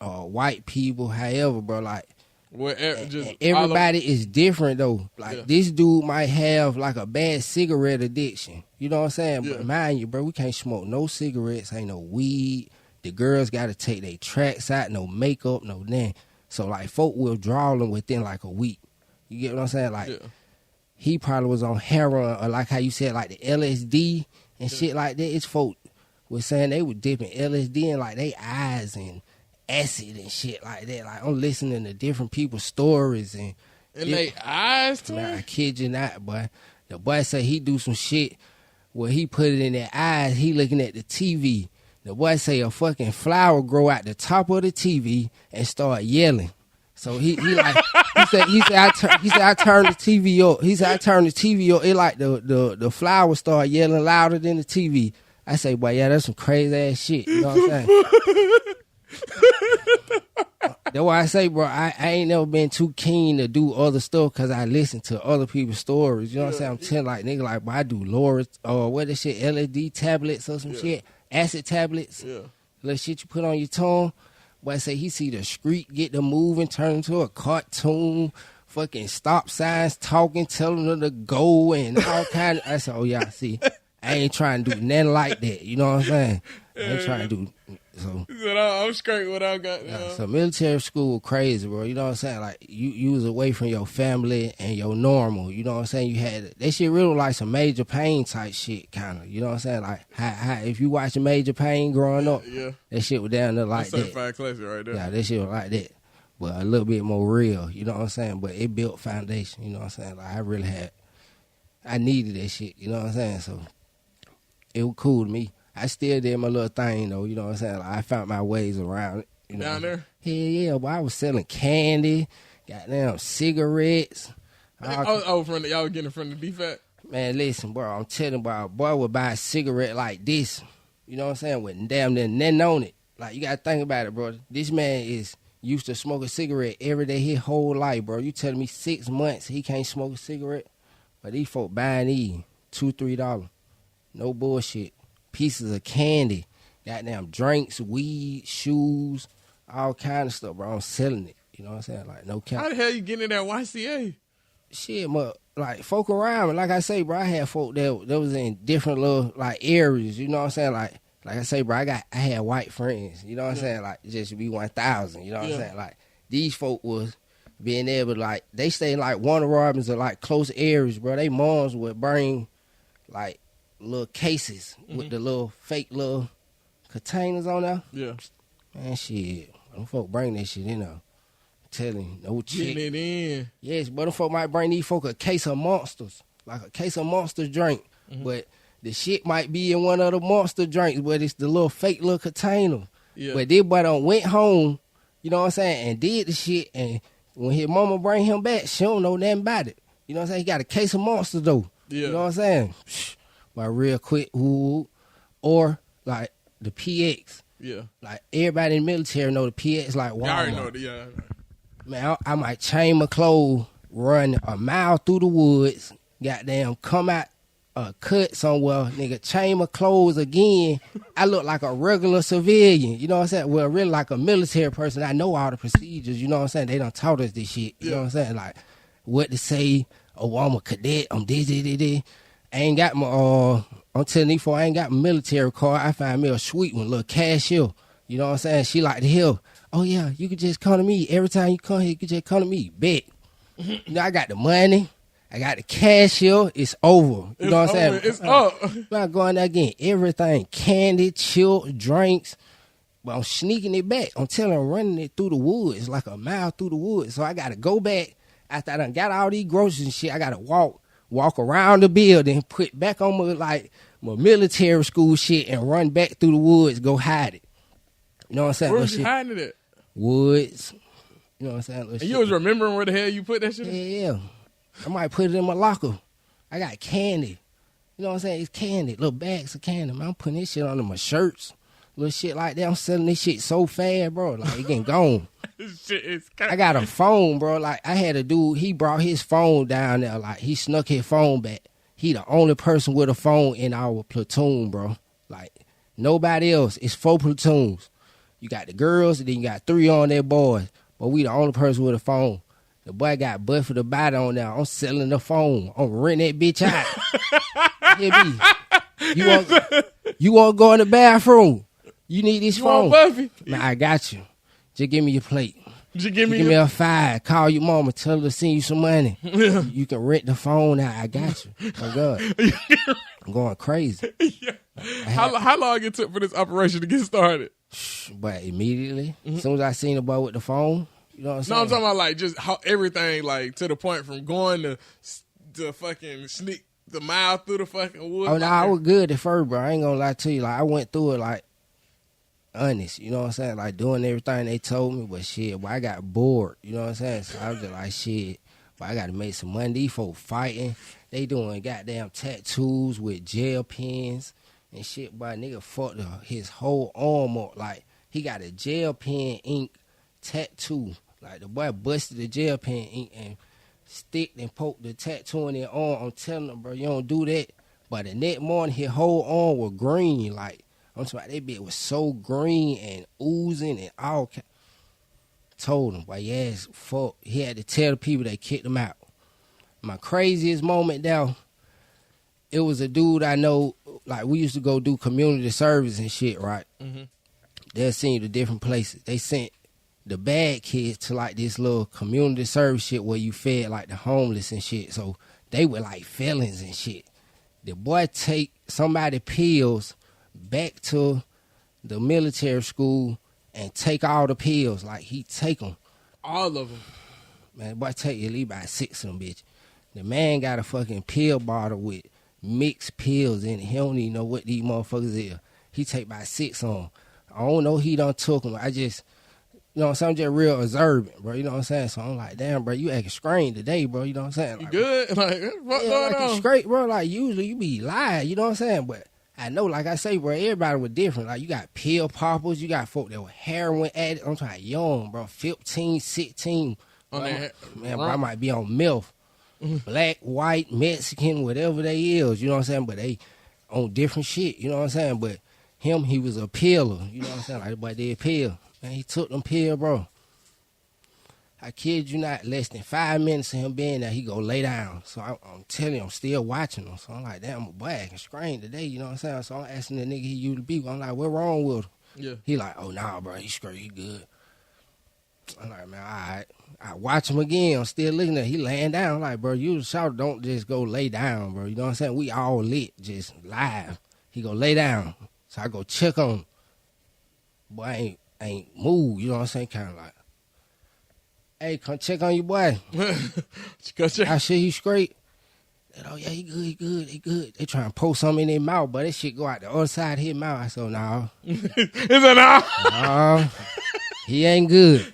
white people, however, bro. Like, And everybody is different though. Like this dude might have like a bad cigarette addiction. You know what I'm saying? But mind you, bro, we can't smoke no cigarettes, ain't no weed. The girls got to take their tracks out, no makeup, no nothing. So like folk will draw them within like a week. You get what I'm saying? Like he probably was on heroin or like how you said like the LSD and shit like that. It's folk was saying they were dipping LSD in like they eyes and acid and shit like that. Like I'm listening to different people's stories and they eyes too. Man, I kid you not, boy. The boy say he do some shit where he put it in their eyes. He looking at the TV. The boy say a fucking flower grow out the top of the TV and start yelling. So he like he said I turned the TV up. He said I turned the TV up. It like the flower start yelling louder than the TV. I say, boy, yeah, that's some crazy ass shit. You know what I'm saying? That's why I say, bro, I ain't never been too keen to do other stuff because I listen to other people's stories. You know what I'm saying? I'm telling like nigga like, bro, I do Laura or what this shit, LSD tablets or some shit, acid tablets, little shit you put on your tongue. Boy, I say he see the street get to moving, turn into a cartoon, fucking stop signs talking, telling them to go and all kind of. I said, oh yeah, I see. I ain't trying to do nothing like that. You know what I'm saying? I ain't trying to do. So I'm straight what I got. So military school crazy, bro. You know what I'm saying? Like you was away from your family and your normal. You know what I'm saying? You had that shit really like some Major Pain type shit, kind of. You know what I'm saying? Like how if you watching Major Pain growing up, that shit was down there like that. Certified classic right there. Yeah, that shit was like that, but a little bit more real. You know what I'm saying? But it built foundation. You know what I'm saying? Like I needed that shit. You know what I'm saying? So it was cool to me. I still did my little thing, though. You know what I'm saying? Like, I found my ways around it. You know down there? Hell yeah. But I was selling candy, goddamn cigarettes. Y'all were getting from the DFAT? Man, listen, bro. I'm telling you, bro, a boy would buy a cigarette like this. You know what I'm saying? With damn near nothing on it. Like, you got to think about it, bro. This man is used to smoke a cigarette every day his whole life, bro. You telling me 6 months he can't smoke a cigarette? But these folk buying these $2, $3. No bullshit. Pieces of candy, goddamn drinks, weed, shoes, all kind of stuff, bro. I'm selling it. You know what I'm saying? Like, no cap. How the hell you getting in that YCA? Shit, like, folk around me. Like I say, bro, I had folk that was in different little, like, areas. You know what I'm saying? Like I say, bro, I had white friends. You know what I'm saying? Like, just be 1,000. You know what I'm saying? Like, these folk was being able to, like, they stay in, like, Warner Robins or, like, close areas, bro. They moms would bring, like, little cases with the little fake little containers on there. Yeah. Man, shit. Them folk bring that shit in there. I'm telling you, no chick. Getting it in. Yes, but them folk might bring these folk a case of Monsters. Like a case of Monster drink. But the shit might be in one of the Monster drinks, but it's the little fake little container. Yeah. But this boy done went home, you know what I'm saying, and did the shit, and when his mama bring him back, she don't know nothing about it. You know what I'm saying? He got a case of Monster though. Yeah. You know what I'm saying? Like real quick, or like the PX. Yeah. Like everybody in the military know the PX like Walmart. I already know the Man, I might change my clothes, run a mile through the woods, goddamn come out cut somewhere, nigga, change my clothes again. I look like a regular civilian, you know what I'm saying? Well, really like a military person. I know all the procedures, you know what I'm saying? They done taught us this shit, you know what I'm saying? Like what to say, oh, I'm a cadet, I'm this. I ain't got my, I'm telling you, I ain't got my military card. I find me a sweet one, little cashier. You know what I'm saying? She like to hear, oh yeah, you can just come to me. Every time you come here, you can just come to me. Bet. You know, I got the money. I got the cashier. It's over. You know what I'm saying? It's up. I'm not going there again. Everything, candy, chilled, drinks. But I'm sneaking it back. I'm telling her, running it through the woods, like a mile through the woods. So I got to go back. After I done got all these groceries and shit, I got to walk around the building, put back on my military school shit, and run back through the woods, go hide it. You know what I'm saying? Where was you hiding it? Woods. You know what I'm saying? And you was remembering where the hell you put that shit in? Yeah. I might put it in my locker. I got candy. You know what I'm saying? It's candy, little bags of candy. Man, I'm putting this shit under my shirts, little shit like that. I'm selling this shit so fast, bro. Like, it getting gone. Shit is I got a phone, bro. Like, I had a dude, he brought his phone down there. Like, he snuck his phone back. He the only person with a phone in our platoon, bro. Like, nobody else. It's 4 platoons. You got the girls, and then you got 3 on there boys. but we the only person with a phone. The boy got butt for the body on now. I'm selling the phone. I'm renting that bitch out. Hear me? You want to go in the bathroom? You need this phone. Want Buffy? Man, I got you. Just give me your plate. Just give me a $5. Call your mama. Tell her to send you some money. You can rent the phone out. I got you. Oh, God. I'm going crazy. Yeah. How long it took for this operation to get started? But immediately, as soon as I seen the boy with the phone, you know what I'm saying? No, I'm talking about like just how everything, like to the point from going to fucking sneak the mile through the fucking woods. Oh, no, I was good at first, bro. I ain't gonna lie to you. Like, I went through it, like, honest. You know what I'm saying? Like, doing everything they told me, but shit, but I got bored. You know what I'm saying? So I was just like, shit, but I gotta make some money. These folks fighting. They doing goddamn tattoos with gel pens and shit. But nigga fucked his whole arm up. Like, he got a gel pen ink tattoo. Like, the boy busted the gel pen ink and sticked and poked the tattoo in their arm. I'm telling him, bro, you don't do that. But the next morning, his whole arm was green. Like, I'm talking about that bitch was so green and oozing and all. Told him, but yes, fuck. He had to tell the people they kicked him out. My craziest moment, though, it was a dude I know. Like, we used to go do community service and shit, right? Mm-hmm. They'll send you to different places. They sent the bad kids to like this little community service shit where you fed like the homeless and shit. So they were like felons and shit. The boy take somebody pills back to the military school and take all the pills. Like, he take them. All of them. Man, the boy take at least about 6 of them, bitch. The man got a fucking pill bottle with mixed pills in it. He don't even know what these motherfuckers is. He take about 6 of them. I don't know he done took them. I just, you know what I'm saying? I'm just real observant, bro. You know what I'm saying? So I'm like, damn, bro, you acting strange today, bro. You know what I'm saying? Like, you good? Like, what's going on? You straight, bro. Like, usually you be lying, you know what I'm saying? But I know, like I say, bro, everybody was different. Like, you got pill poppers. You got folk that were heroin addicts. I'm talking young, bro. 15, 16. On bro, that, man, bro, I might be on MILF. Black, white, Mexican, whatever they is, you know what I'm saying? But they on different shit, you know what I'm saying? But him, he was a pillar, you know what I'm saying? Like, the boy did pill. Man, he took them pill, bro. I kid you not, less than 5 minutes of him being there, he go lay down. So I'm telling you, I'm still watching him. So I'm like, damn, my boy acting strange today, you know what I'm saying? So I'm asking the nigga he used to be. I'm like, what wrong with him? Yeah. He like, oh, nah, bro, he straight, he good. I'm like, man, all right. I watch him again. I'm still looking at him. He laying down. I'm like, bro, you shout, don't just go lay down, bro. You know what I'm saying? We all lit, just live. He go lay down. So I go check on him. Boy, ain't move, you know what I'm saying? Kind of like, hey, come check on your boy. Go check. I say he straight. Oh, yeah, he good. They trying to post something in their mouth, but that shit go out the other side of his mouth. I said, no. Is it now? No. He ain't good.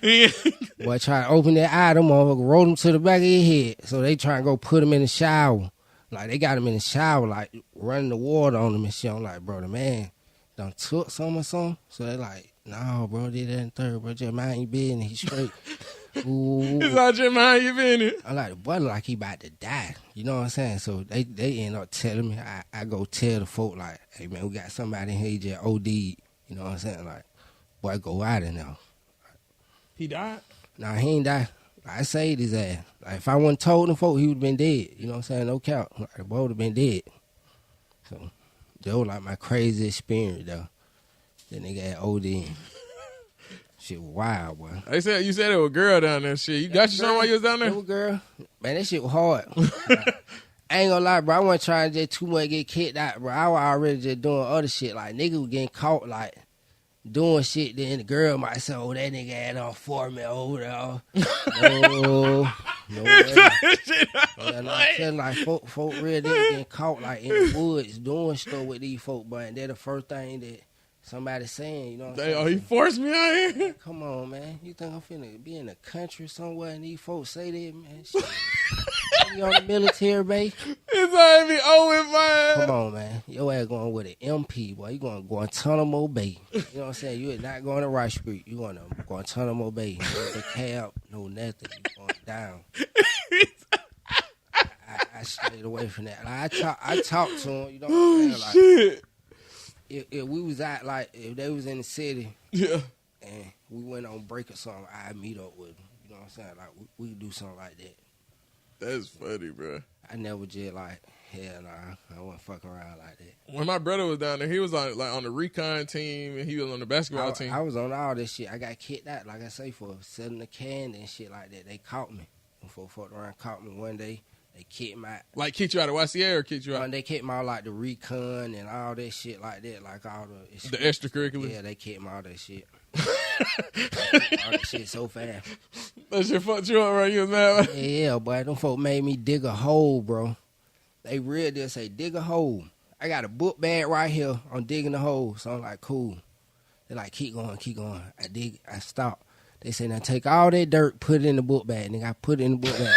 Boy, try to open their eye, them motherfuckers roll them to the back of their head. So they try to go put him in the shower. Like, they got him in the shower, like, running the water on him and shit. I'm like, bro, the man done took some or something. So they like, no, bro, did that and third, bro. Just mind your business. He's straight. Ooh. It's all just mind your business. I'm like, the boy look like he about to die. You know what I'm saying? So they end up telling me. I go tell the folk, like, hey, man, we got somebody in here, he just OD'd. You know what I'm saying? Like, boy, go out of there. He died? Nah, he ain't died. I saved his ass. Like, if I wouldn't told them folk, he would have been dead. You know what I'm saying? No count. Like, the boy would have been dead. So, that was like my crazy experience, though. That nigga had OD. Shit was wild, boy. You said it was a girl down there. Shit, you got you something while you was down there? It was a girl. Man, that shit was hard. Like, I ain't gonna lie, bro. I wasn't trying to just too much get kicked out, bro. I was already just doing other shit. Like, niggas was getting caught, like, doing shit, then the girl might say, oh, that nigga had on for me over there. No. And I'm telling, like, folk real niggas getting caught, like, in the woods doing stuff with these folk, but and they're the first thing that somebody saying, you know what I'm saying? Oh, he forced me out here? Come on, man. You think I'm finna be in the country somewhere and these folks say that, man? Shit. You on the military base? It's all be Owen, man. Come on, man. Your ass going with an MP, boy. You going to Guantanamo Bay. You know what I'm saying? You are not going to Rice Street. You going to Guantanamo Bay. No the cab, no nothing. You going down. I stayed away from that. Like, I talked to him. You know what I'm saying? Like, shit. If we was out, like, if they was in the city, yeah, and we went on break or something, I'd meet up with him. You know what I'm saying? Like, we could do something like that. That's funny, bro. I never just like, hell nah, I wasn't fucking around like that. When my brother was down there, he was on the recon team and he was on the basketball team. I was on all this shit. I got kicked out, like I say, for selling the candy and shit like that. They caught me. Before fucked around, caught me one day. They kicked me out. Like kicked you out of YCA or kicked you out? They kicked me out like the recon and all that shit like that, like all the extracurriculars. Yeah, they kicked me all that shit. All that shit so fast. That shit fucked you up, right? You was mad? Yeah, boy. Them folk made me dig a hole, bro. They real deal say, dig a hole. I got a book bag right here. I'm digging the hole. So I'm like, cool. They like, keep going, keep going. I stop. They say, now take all that dirt, put it in the book bag. Nigga, I put it in the book bag.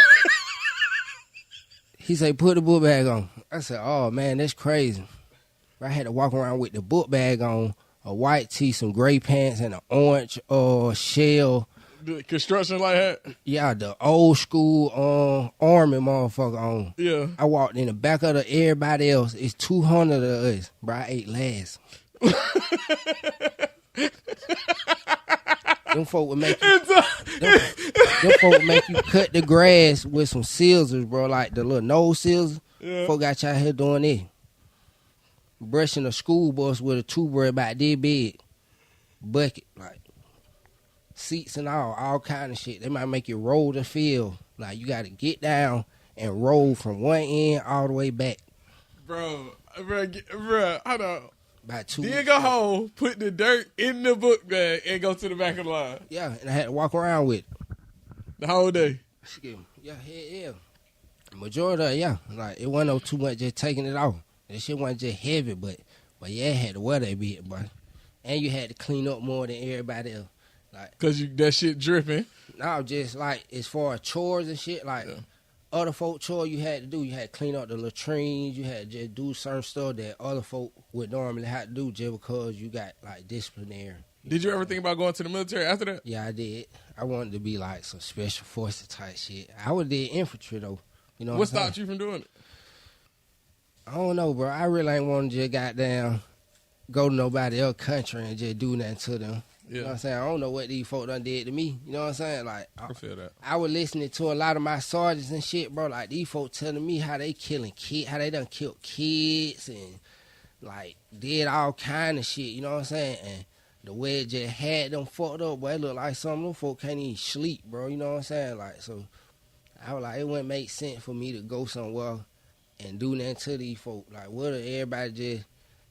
He say, put the book bag on. I said, oh, man, that's crazy. I had to walk around with the book bag on, a white tee, some gray pants, and an orange shell. The construction like that? Yeah, the old school army motherfucker on. Yeah. I walked in the back of everybody else. It's 200 of us. Bro, I ate last. Them folk would make you, them folk would make you cut the grass with some scissors, bro, like the little nose scissors. Yeah. Folk got y'all here doing it. Brushing a school bus with a toothbrush about this big. Bucket, like seats and all kind of shit. They might make you roll the field. Like you got to get down and roll from one end all the way back. Bro, hold on. Dig a hole, put the dirt in the book bag, and go to the back of the line. Yeah, and I had to walk around with it. The whole day. Yeah, yeah. Majority of it, yeah. Like, it wasn't no too much just taking it off. That shit wasn't just heavy, but yeah, it had to wear that bit, bro. And you had to clean up more than everybody else. Like, because that shit dripping. No, just like, as far as chores and shit, like, other folk chores you had to do. You had to clean up the latrines. You had to just do certain stuff that other folk would normally have to do just because you got, like, disciplinary. Did you ever think about going to the military after that? Yeah, I did. I wanted to be, like, some special forces type shit. I would have did infantry, though. You know what stopped you from doing it? I don't know, bro. I really ain't want to just goddamn go to nobody else's country and just do nothing to them. Yeah. You know what I'm saying? I don't know what these folk done did to me. You know what I'm saying? Like, I feel that. I was listening to a lot of my sergeants and shit, bro. Like, these folk telling me how they killing kids, how they done killed kids and, like, did all kind of shit. You know what I'm saying? And the way it just had them fucked up, boy, it look like some of them folk can't even sleep, bro. You know what I'm saying? Like, so I was like, it wouldn't make sense for me to go somewhere and do nothing to these folk. Like, what if everybody just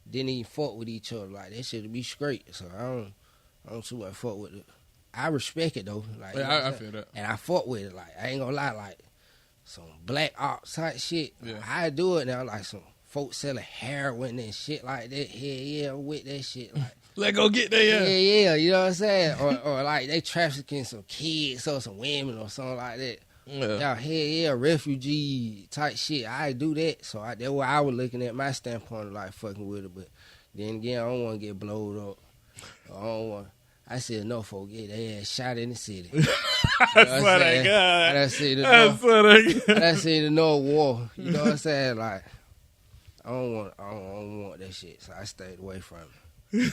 didn't even fuck with each other? Like, that should be straight. So I don't too much fuck with it. I respect it though. Like, yeah, I feel that. And I fuck with it. Like, I ain't gonna lie, like some black ops type shit. Yeah. I do it now, like some folks selling heroin and shit like that. Hell yeah, I'm with that shit. Like, let go get there, yeah. Yeah, you know what I'm saying? or like they trafficking some kids or some women or something like that. Yeah, hell yeah, refugee type shit. I do that. So that's why I was looking at my standpoint of like fucking with it. But then again, I don't want to get blowed up. I don't want. I see enough folk get their ass shot in the city. I swear to God. I done seen the North War. You know what I'm saying? Like, I don't want that shit. So I stayed away from it. You know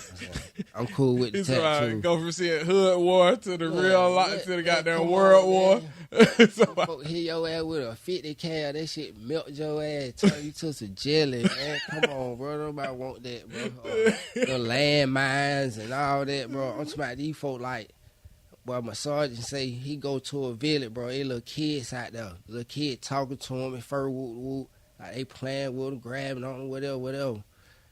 I'm cool with the tattoo. Go from seeing hood war to the real life to the goddamn world war. So hit your ass with a 50 cal, that shit melt your ass, turn you to some jelly, man. Come on, bro. Nobody want that, bro. The landmines and all that, bro. I'm talking about these folk like, boy, my sergeant say he go to a village, bro. They little kids out there. Little kid talking to him and fur whoop whoop. Like they playing with him, grabbing on him, whatever.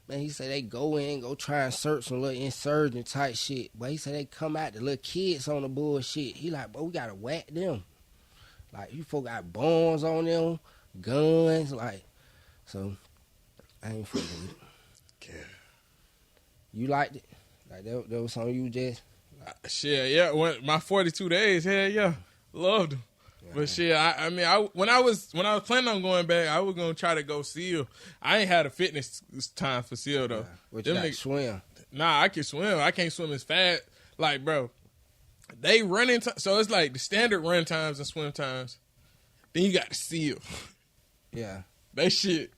Man, he said they go in, go try and search some little insurgent type shit. But he said they come out, the little kids on the bullshit. He like, bro, we gotta whack them. Like, you folk got bombs on them, guns, like, so I ain't fucking with it. Yeah. You liked it? Like, that was something you just... Shit, yeah. My 42 days, hell yeah. Loved them. But shit, I mean, when I was planning on going back, I was gonna try to go SEAL. I ain't had a fitness time for SEAL though. But you got swim. Nah, I can swim. I can't swim as fast. Like, bro, they running. So it's like the standard run times and swim times. Then you got the SEAL. Yeah. That shit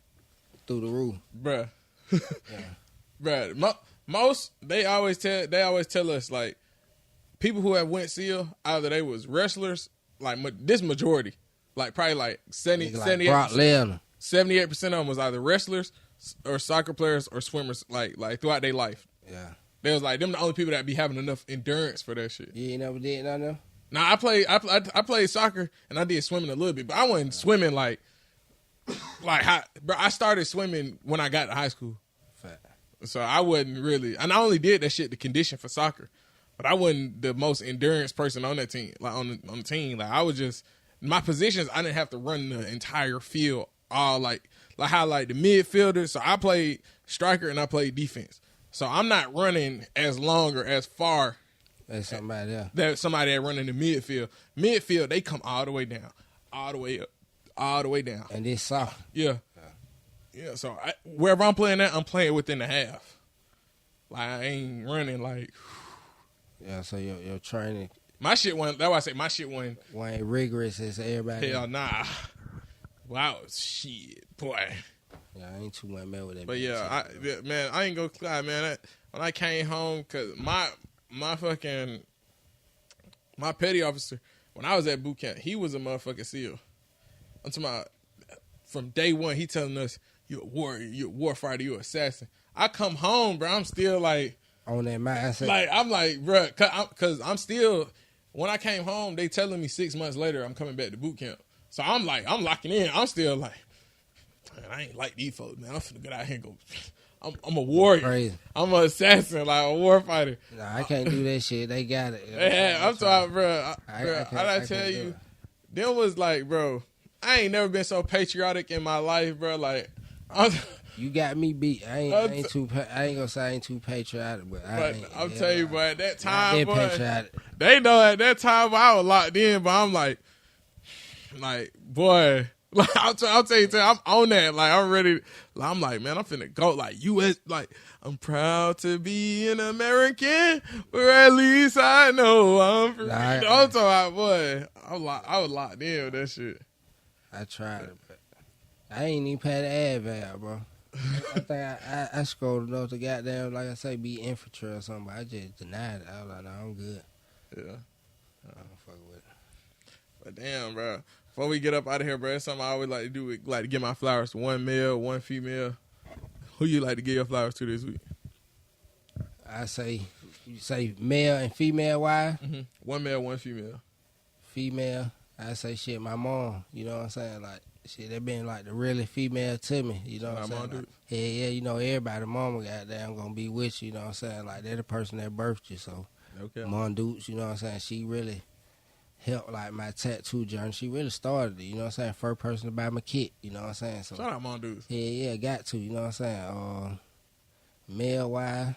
through the roof, bruh. Yeah. Bruh, most they always tell us like, people who have went SEAL, either they was wrestlers, like this majority, like probably like 78% of them was either wrestlers or soccer players or swimmers, like throughout their life. Yeah. They was like them the only people that be having enough endurance for that shit. You ain't never did none of them? Nah, I played soccer and I did swimming a little bit, but I wasn't swimming like how, bro. I started swimming when I got to high school. Fact. So I wasn't really, and I only did that shit to condition for soccer, but I wasn't the most endurance person on that team. Like on the team, like I was just my positions. I didn't have to run the entire field all like how like the midfielder. So I played striker and I played defense. So I'm not running as long or as far as somebody else. That somebody that running the midfield. Midfield, they come all the way down, all the way up, all the way down. And it's soft. Yeah. Yeah, so wherever I'm playing at, I'm playing within the half. Like, I ain't running like... Yeah, so your training... My shit wasn't... That's why I say my shit wasn't... Wasn't rigorous as everybody Hell else. nah. Wow, shit, boy. Yeah, I ain't too much mad with that. But yeah, man, I ain't gonna lie, man. When I came home, because my petty officer, when I was at boot camp, he was a motherfucking SEAL. I'm talking about from day one, he telling us, you're a warrior, you're a war fighter, you're an assassin. I come home, bro, I'm still like... On that mindset. Like, I'm like, bro, because I'm still... When I came home, they telling me 6 months later I'm coming back to boot camp. So I'm like, I'm locking in. I'm still like, man, I ain't like these folks, man. I'm finna get out here and go... I'm a warrior. Crazy. I'm an assassin, like a war fighter. Nah, I can't do that shit. They got it. Yeah, I'm talking, bro. I tell you, them was like, bro, I ain't never been so patriotic in my life, bro. Like, you got me beat. I ain't gonna say I ain't too patriotic, but I'm telling you, boy, at that time, boy, patriotic. They know at that time, boy, I was locked in, but I'm like, boy. Like, I'll tell you, I'm on that. Like, I'm ready. Like, I'm like, man, I'm finna go. Like, U.S., like, I'm proud to be an American, or at least I know I'm free. I'm talking about, boy, I was locked in with that shit. I tried it, but I ain't even paid the ad valve, bro. I think I scrolled up to goddamn, like I say, be infantry or something, but I just denied it. I was like, no, I'm good. Yeah. I don't fuck with it. But damn, bro. Before we get up out of here, bro, it's something I always like to do. Like to give my flowers to one male, one female. Who you like to give your flowers to this week? I say, you say male and female, why? Mm-hmm. One male, one female. Female, I say shit, my mom. You know what I'm saying? Like, shit, they been like the really female to me. You know what I'm saying? Like, yeah, you know, everybody, mama goddamn gonna be with you. You know what I'm saying? Like, they're the person that birthed you. So, okay. Mom Dukes, you know what I'm saying? She really helped like my tattoo journey. She really started it, you know what I'm saying? First person to buy my kit, you know what I'm saying? So shout out Mom Dukes. Yeah, got to, you know what I'm saying? Male wise,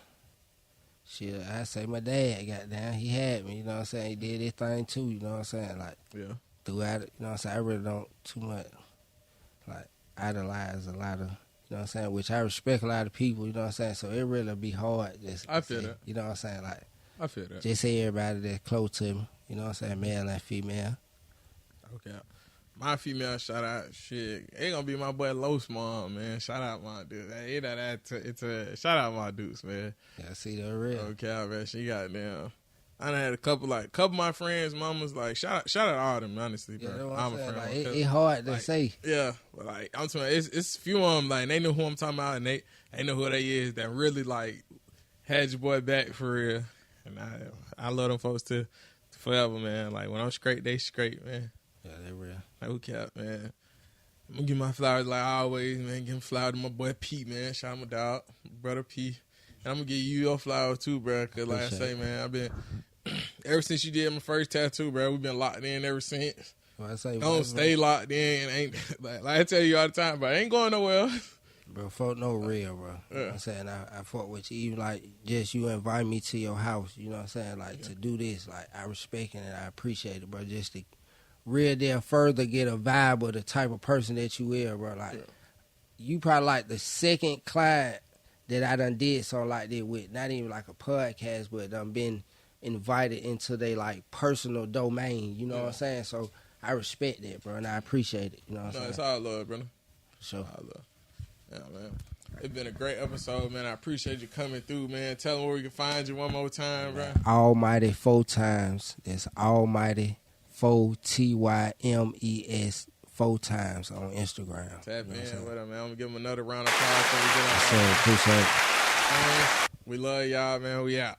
shit, I say my dad got down. He had me, you know what I'm saying? He did his thing too, you know what I'm saying? Like, yeah. Throughout it, you know what I'm saying? I really don't too much like idolize a lot of, you know what I'm saying? Which I respect a lot of people, you know what I'm saying? So it really be hard just I feel that. You know what I'm saying? Like, I feel that. Just say everybody that's close to me. You know what I'm saying? Male and female. Okay. My female shout out, shit. It gonna be my boy Los mom, man. Shout out my dude. Hey, it's a shout out my dudes, man. Yeah, see the real. Okay, man. She got down. I done had a couple of my friends, mamas, like shout out all them, honestly, bro. Yeah, I'm a friend. Like, it's hard to say. Yeah, but like I'm talking, it's a few of them like they know who I'm talking about, and they know who they is that really like had your boy back for real. And I love them folks too. Forever, man. Like, when I'm straight, they straight, man. Yeah, they real. Like, who cap, man? I'm gonna give my flowers like always, man. Give flowers to my boy Pete, man. Shout out my dog, brother P. And I'm gonna give you your flowers too, bro. Cause like I say, man, I've been ever since you did my first tattoo, bro. We've been locked in ever since. Well, I say, don't stay locked in. Ain't like I tell you all the time, bro. I ain't going nowhere. Bro, fuck no real, bro. Yeah. You know what I'm saying? I fuck with you. Even like just you invite me to your house, you know what I'm saying? Like to do this, like I respect it and I appreciate it, bro. Just to real there further get a vibe of the type of person that you are, bro. Like you probably like the second client that I done did something like that with. Not even like a podcast, but done been invited into their like personal domain, you know what I'm saying? So I respect that, bro, and I appreciate it, you know what I'm saying? It's all love, brother. For sure. All love. Yeah, man. It's been a great episode, man. I appreciate you coming through, man. Tell them where we can find you one more time, bro. Almighty 4 times. That's Almighty 4 TYMES 4 times on Instagram. Tap in with him, man. I'm gonna give him another round of applause before we get on. Appreciate it. Man, we love y'all, man. We out.